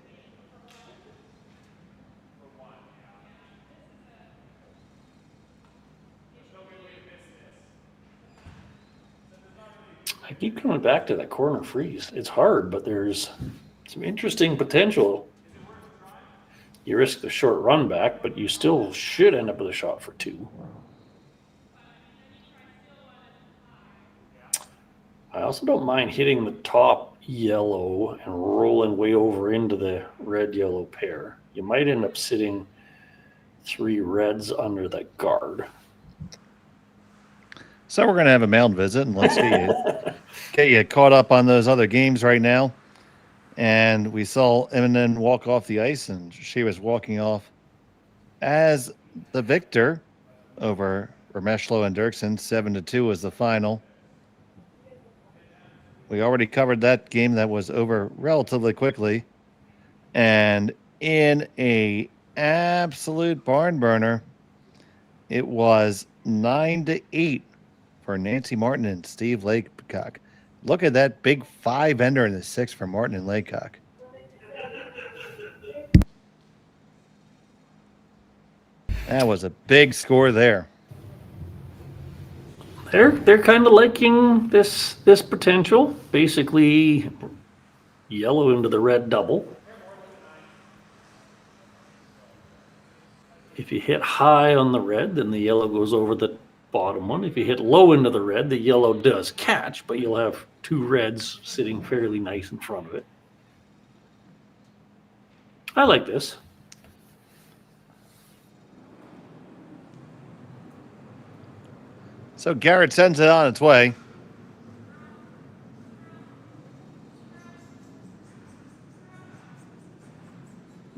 I keep coming back to that corner freeze. It's hard, but there's some interesting potential. You risk the short run back, but you still should end up with a shot for 2. I also don't mind hitting the top yellow and rolling way over into the red-yellow pair. You might end up sitting 3 reds under that guard. So we're going to have a mound visit, and let's get you caught up on those other games right now. And we saw Eminem walk off the ice, and she was walking off as the victor over Remeshlo and Dirksen. 7-2 was the final. We already covered that game that was over relatively quickly. And in a absolute barn burner, it was 9-8 for Nancy Martin and Steve Laycock. Look at that big 5-ender in the 6 for Martin and Laycock. That was a big score there. They're kind of liking this potential. Basically, yellow into the red double. If you hit high on the red, then the yellow goes over the bottom one. If you hit low into the red, the yellow does catch, but you'll have 2 reds sitting fairly nice in front of it. I like this. So Garret sends it on its way.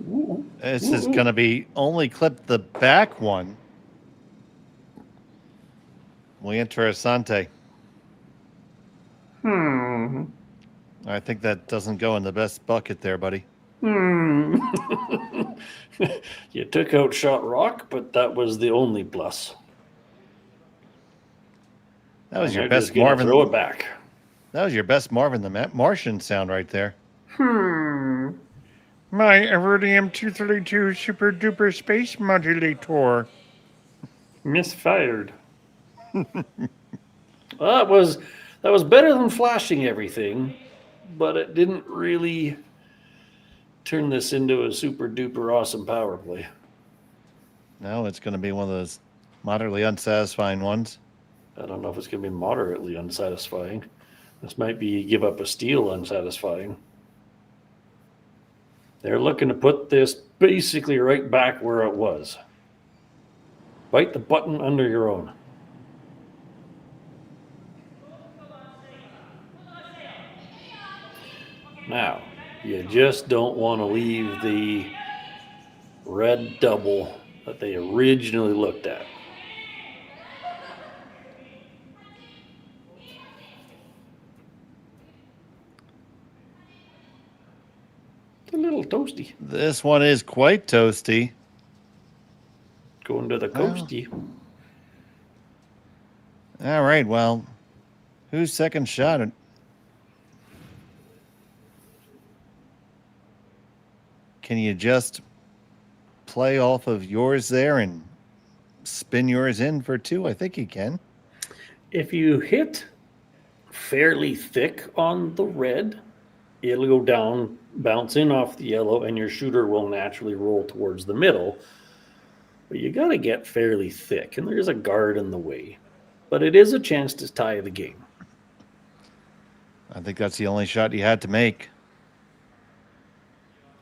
Ooh. This is going to be only clip the back one. Muy interesante. I think that doesn't go in the best bucket there, buddy. You took out shot rock, but that was the only plus. That was your best Marvin. Throw it back. That was your best Marvin the Martian sound right there. My Iridium 232 Super Duper Space Modulator. Misfired. Well, that was better than flashing everything, but it didn't really turn this into a super duper awesome power play. No, it's going to be one of those moderately unsatisfying ones. I don't know if it's going to be moderately unsatisfying. This might be give up a steal unsatisfying. They're looking to put this basically right back where it was. Bite the button under your own. Now, you just don't want to leave the red double that they originally looked at. It's a little toasty. This one is quite toasty. Going to the coasty. All right, well, who's second shot? Can you just play off of yours there and spin yours in for 2? I think you can. If you hit fairly thick on the red, it'll go down, bounce in off the yellow, and your shooter will naturally roll towards the middle. But you got to get fairly thick, and there's a guard in the way. But it is a chance to tie the game. I think that's the only shot you had to make.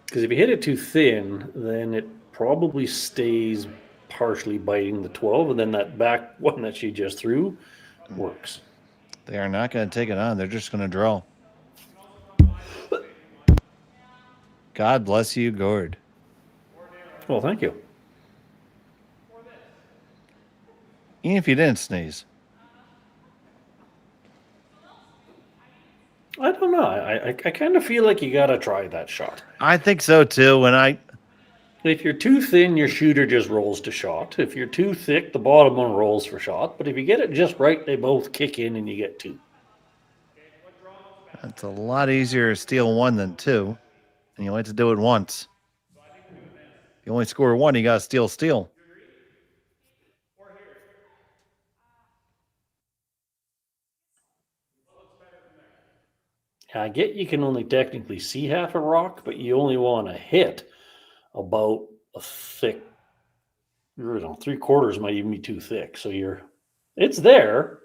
Because if you hit it too thin, then it probably stays partially biting the 12, and then that back one that she just threw works. They are not going to take it on. They're just going to draw. God bless you, Gord. Well, thank you. Even if you didn't sneeze. I don't know. I kind of feel like you got to try that shot. I think so, too. If you're too thin, your shooter just rolls to shot. If you're too thick, the bottom one rolls for shot. But if you get it just right, they both kick in and you get 2. It's a lot easier to steal 1 than 2. And you only have to do it once. If you only score 1, you got to steal. I get you can only technically see half a rock, but you only want to hit about a thick, 3/4 might even be too thick. So it's there.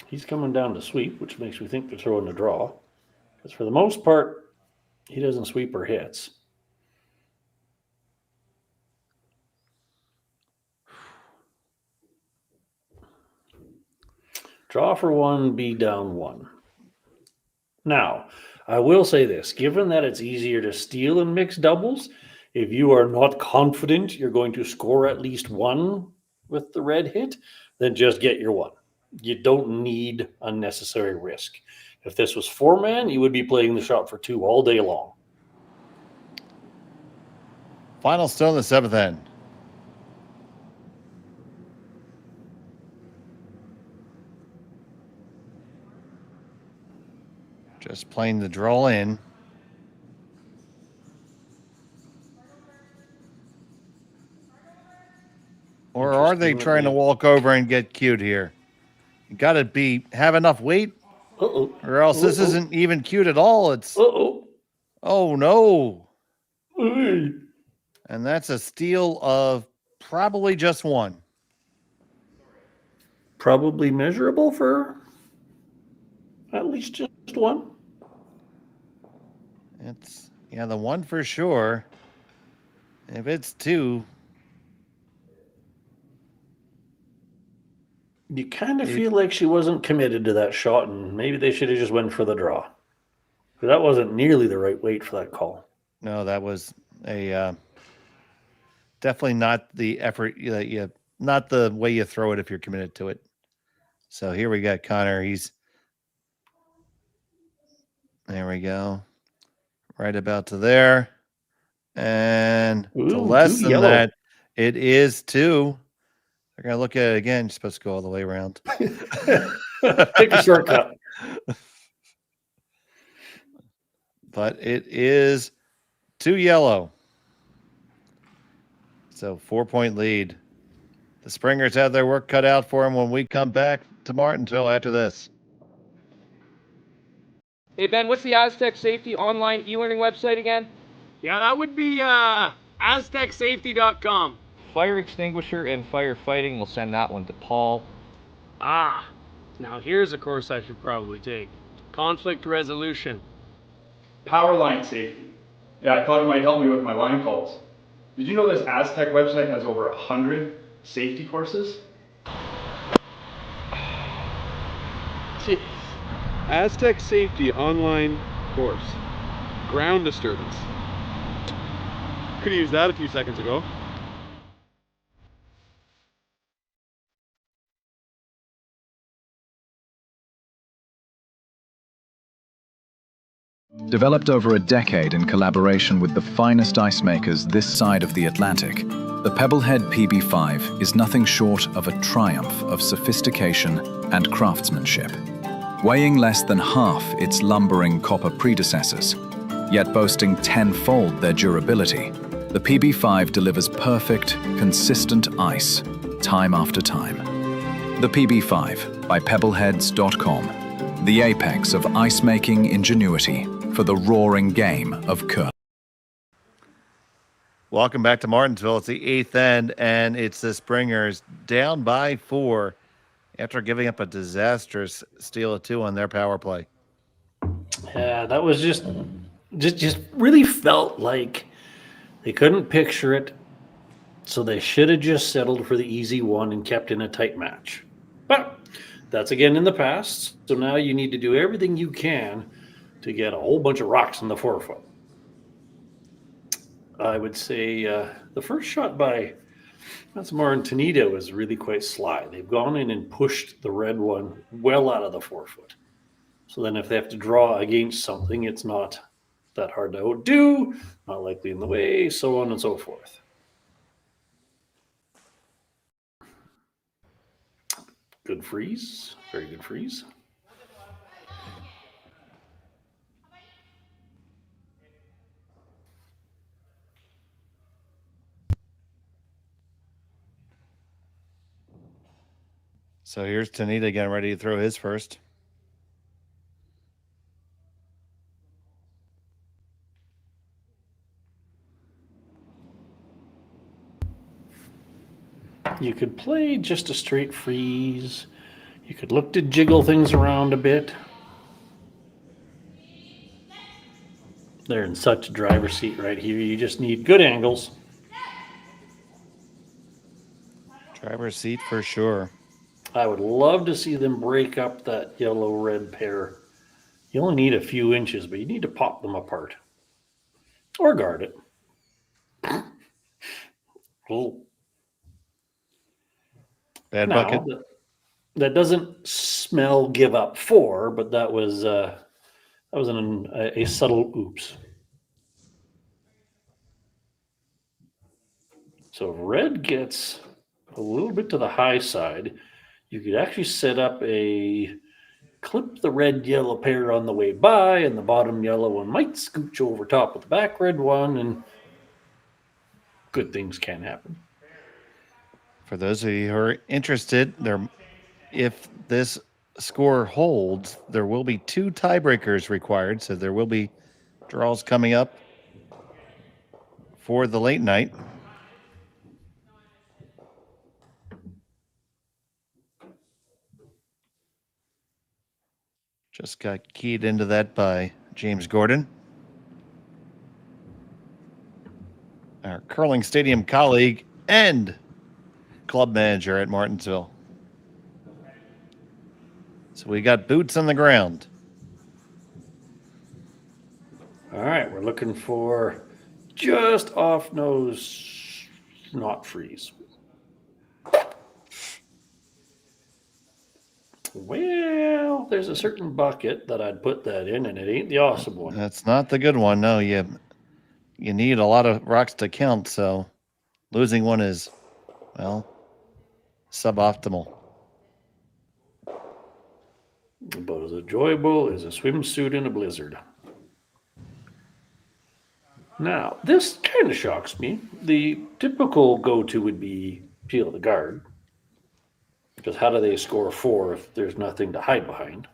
He's coming down to sweep, which makes me think they're throwing a draw. Because for the most part, he doesn't sweep or hits. Draw for 1, be down 1. Now, I will say this. Given that it's easier to steal in mixed doubles, if you are not confident you're going to score at least 1 with the red hit, then just get your 1. You don't need unnecessary risk. If this was 4-man, you would be playing the shot for 2 all day long. Final stone, the 7th end. Just playing the draw in. Or are they trying to walk over and get cute here? You got to have enough weight, or else this isn't even cute at all. It's oh no, and that's a steal of probably just 1. Probably measurable for at least just 1. It's the 1 for sure. If it's 2. You kind of feel like she wasn't committed to that shot, and maybe they should have just went for the draw. But that wasn't nearly the right weight for that call. No, that was definitely not the effort that not the way you throw it if you're committed to it. So here we got Connor. There we go. Right about to there. And to less than that, it is 2. They're going to look at it again. You're supposed to go all the way around. Take a shortcut. But it is 2 yellow. So 4-point lead. The Springers have their work cut out for them when we come back to Martensville after this. Hey, Ben, what's the Aztec Safety online e-learning website again? Yeah, that would be aztecsafety.com. Fire extinguisher and firefighting. We'll send that one to Paul. Now here's a course I should probably take. Conflict resolution. Power line safety. Yeah, I thought it might help me with my line calls. Did you know this Aztec website has over 100 safety courses? Jeez. Aztec Safety online course. Ground disturbance. Could have used that a few seconds ago. Developed over a decade in collaboration with the finest ice makers this side of the Atlantic, the Pebblehead PB5 is nothing short of a triumph of sophistication and craftsmanship. Weighing less than half its lumbering copper predecessors, yet boasting tenfold their durability, The PB5 delivers perfect, consistent ice, time after time. The PB5 by pebbleheads.com, the apex of ice-making ingenuity for the roaring game of curling. Welcome back to Martensville. It's the 8th end, and it's the Springers down by 4 after giving up a disastrous steal of 2 on their power play. Yeah, that was just really felt like they couldn't picture it, so they should have just settled for the easy one and kept in a tight match. But that's again in the past, so now you need to do everything you can to get a whole bunch of rocks in the forefoot. I would say the first shot by Matsumura and Tanida was really quite sly. They've gone in and pushed the red one well out of the forefoot. So then if they have to draw against something, it's not that hard to outdo, not likely in the way, so on and so forth. Good freeze, very good freeze. So here's Tanida getting ready to throw his first. You could play just a straight freeze. You could look to jiggle things around a bit. They're in such a driver's seat right here. You just need good angles. Driver's seat for sure. I would love to see them break up that yellow-red pair. You only need a few inches, but you need to pop them apart. Or guard it. Oh. Bad Now, bucket. That doesn't smell give up 4, but that was a subtle oops. So if red gets a little bit to the high side, you could actually set up clip the red yellow pair on the way by, and the bottom yellow one might scooch over top of the back red one, and good things can happen. For those of you who are interested, if this score holds, there will be 2 tiebreakers required, so there will be draws coming up for the late night. Just got keyed into that by James Gordon, our curling stadium colleague and club manager at Martensville. So we got boots on the ground. All right, we're looking for just off nose, not freeze. Well, there's a certain bucket that I'd put that in, and it ain't the awesome one. That's not the good one. No, you need a lot of rocks to count, so losing one is, well, suboptimal. About as enjoyable as a swimsuit in a blizzard. Now, this kind of shocks me. The typical go-to would be peel the guard. Because how do they score 4 if there's nothing to hide behind?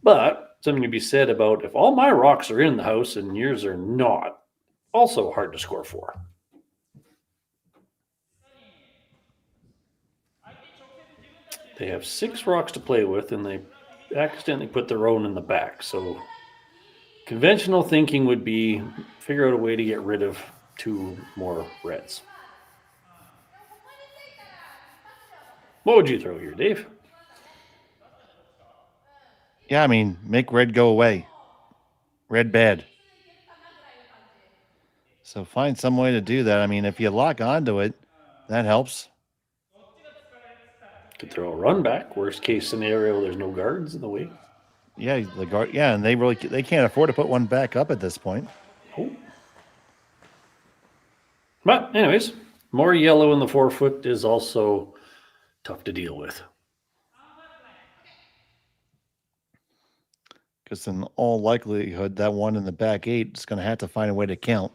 But something to be said about if all my rocks are in the house and yours are not, also hard to score 4. They have 6 rocks to play with, and they accidentally put their own in the back. So conventional thinking would be figure out a way to get rid of 2 more reds. What would you throw here, Dave? Yeah, I mean, make red go away. Red bad. So find some way to do that. I mean, if you lock onto it, that helps. Could throw a run back. Worst case scenario, there's no guards in the way. Yeah, the guard. Yeah, and they can't afford to put one back up at this point. Oh. But anyways, more yellow in the forefoot is also tough to deal with. Because in all likelihood, that one in the back 8 is going to have to find a way to count.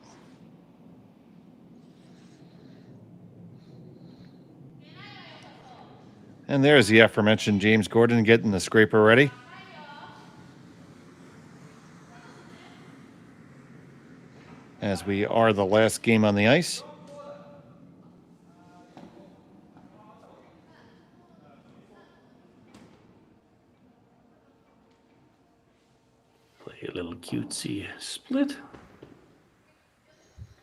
And there's the aforementioned James Gordon getting the scraper ready. As we are the last game on the ice. Play a little cutesy split.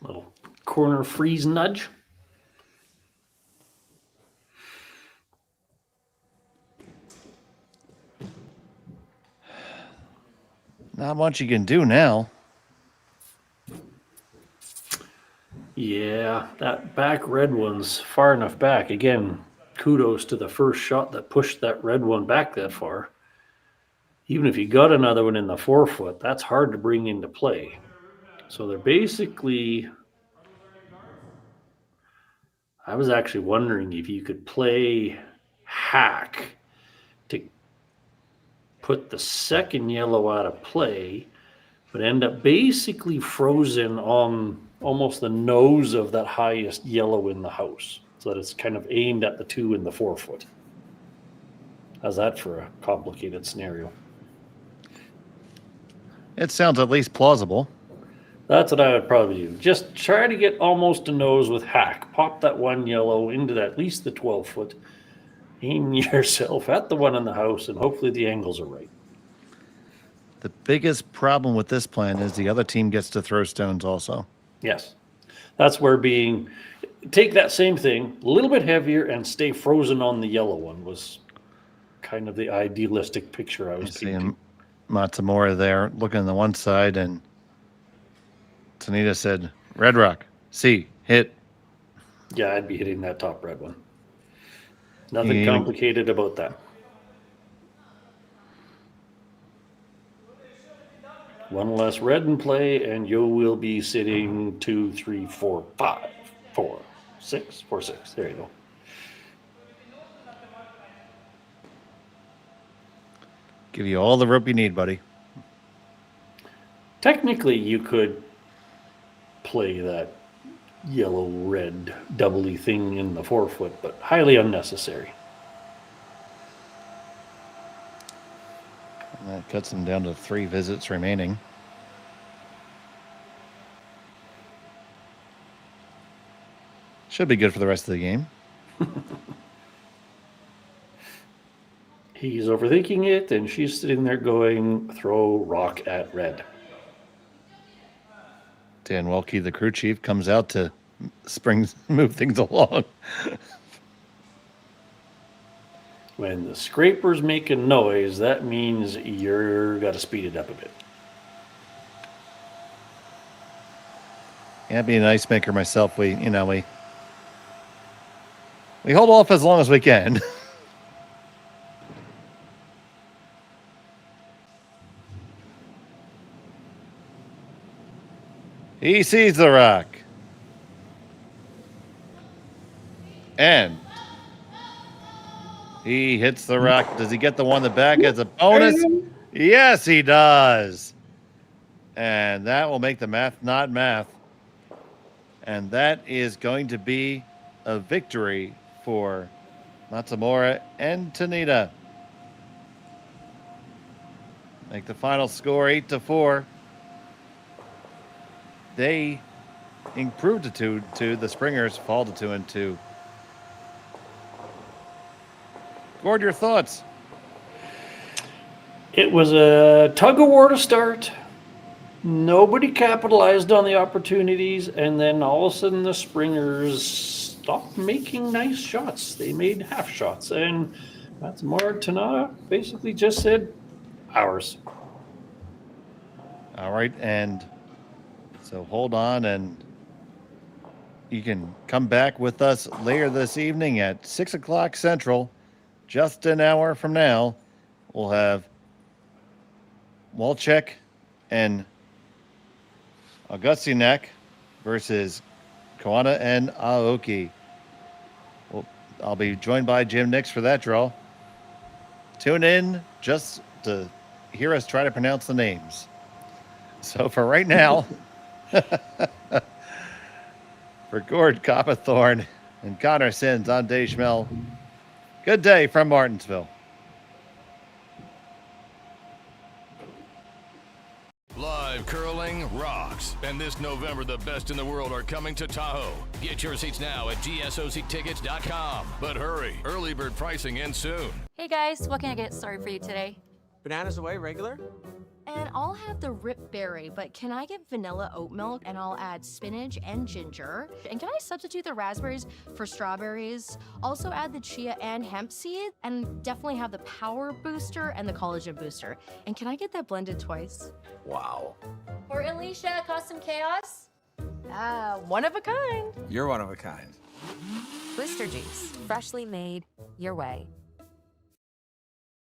Little corner freeze nudge. Not much you can do now. Yeah, that back red one's far enough back. Again, kudos to the first shot that pushed that red one back that far. Even if you got another one in the forefoot, that's hard to bring into play. So they're basically... I was actually wondering if you could play hack to put the second yellow out of play, but end up basically frozen on almost the nose of that highest yellow in the house, so that it's kind of aimed at the two in the forefoot. How's that for a complicated scenario? It sounds at least plausible. That's what I would probably do. Just try to get almost a nose with hack. Pop that one yellow into that, at least the 12-foot. Aim yourself at the one in the house, and hopefully the angles are right. The biggest problem with this plan is the other team gets to throw stones also. Yes. That's where take that same thing, a little bit heavier, and stay frozen on the yellow one was kind of the idealistic picture I was painting. Matsumura there looking on the one side, and Tanida said, Red Rock, C, hit. Yeah, I'd be hitting that top red one. Nothing complicated about that. One less red in play, and you will be sitting 2, 3, 4, 5, 4, 6, 4, 6. There you go. Give you all the rope you need, buddy. Technically, you could play that yellow-red doubly thing in the forefoot, but highly unnecessary. And that cuts them down to 3 visits remaining. Should be good for the rest of the game. He's overthinking it, and she's sitting there going, throw rock at red. Dan Welke, the crew chief, comes out to move things along. When the scraper's making noise, that means you're got to speed it up a bit. Yeah, being an ice maker myself, we hold off as long as we can. He sees the rock. And he hits the rock. Does he get the one in the back as a bonus? Yes, he does. And that will make the math not math. And that is going to be a victory for Matsumura and Tanida. Make the final score 8-4. They improved to 2-2. The Springers fall to 2-2. Gord, your thoughts? It was a tug of war to start. Nobody capitalized on the opportunities, and then all of a sudden the Springers stopped making nice shots. They made half shots, and Matsumura Tanida basically just said, ours. All right, and so hold on, and you can come back with us later this evening at 6 o'clock Central. Just an hour from now, we'll have Walczek and Augustinak versus Koana and Aoki. Well, I'll be joined by Jim Nix for that draw. Tune in just to hear us try to pronounce the names. So for right now, for Gord Coppathorne and Connor Sins, I'm Dave Schmel. Good day from Martensville. Live curling rocks. And this November, the best in the world are coming to Tahoe. Get your seats now at gsoctickets.com. But hurry, early bird pricing ends soon. Hey guys, what can I get started for you today? Bananas away, regular? And I'll have the Rip Berry, but can I get vanilla oat milk? And I'll add spinach and ginger. And can I substitute the raspberries for strawberries? Also add the chia and hemp seed, and definitely have the power booster and the collagen booster. And can I get that blended twice? Wow. For Alicia, Custom Chaos? One of a kind. You're one of a kind. Booster juice, freshly made, your way.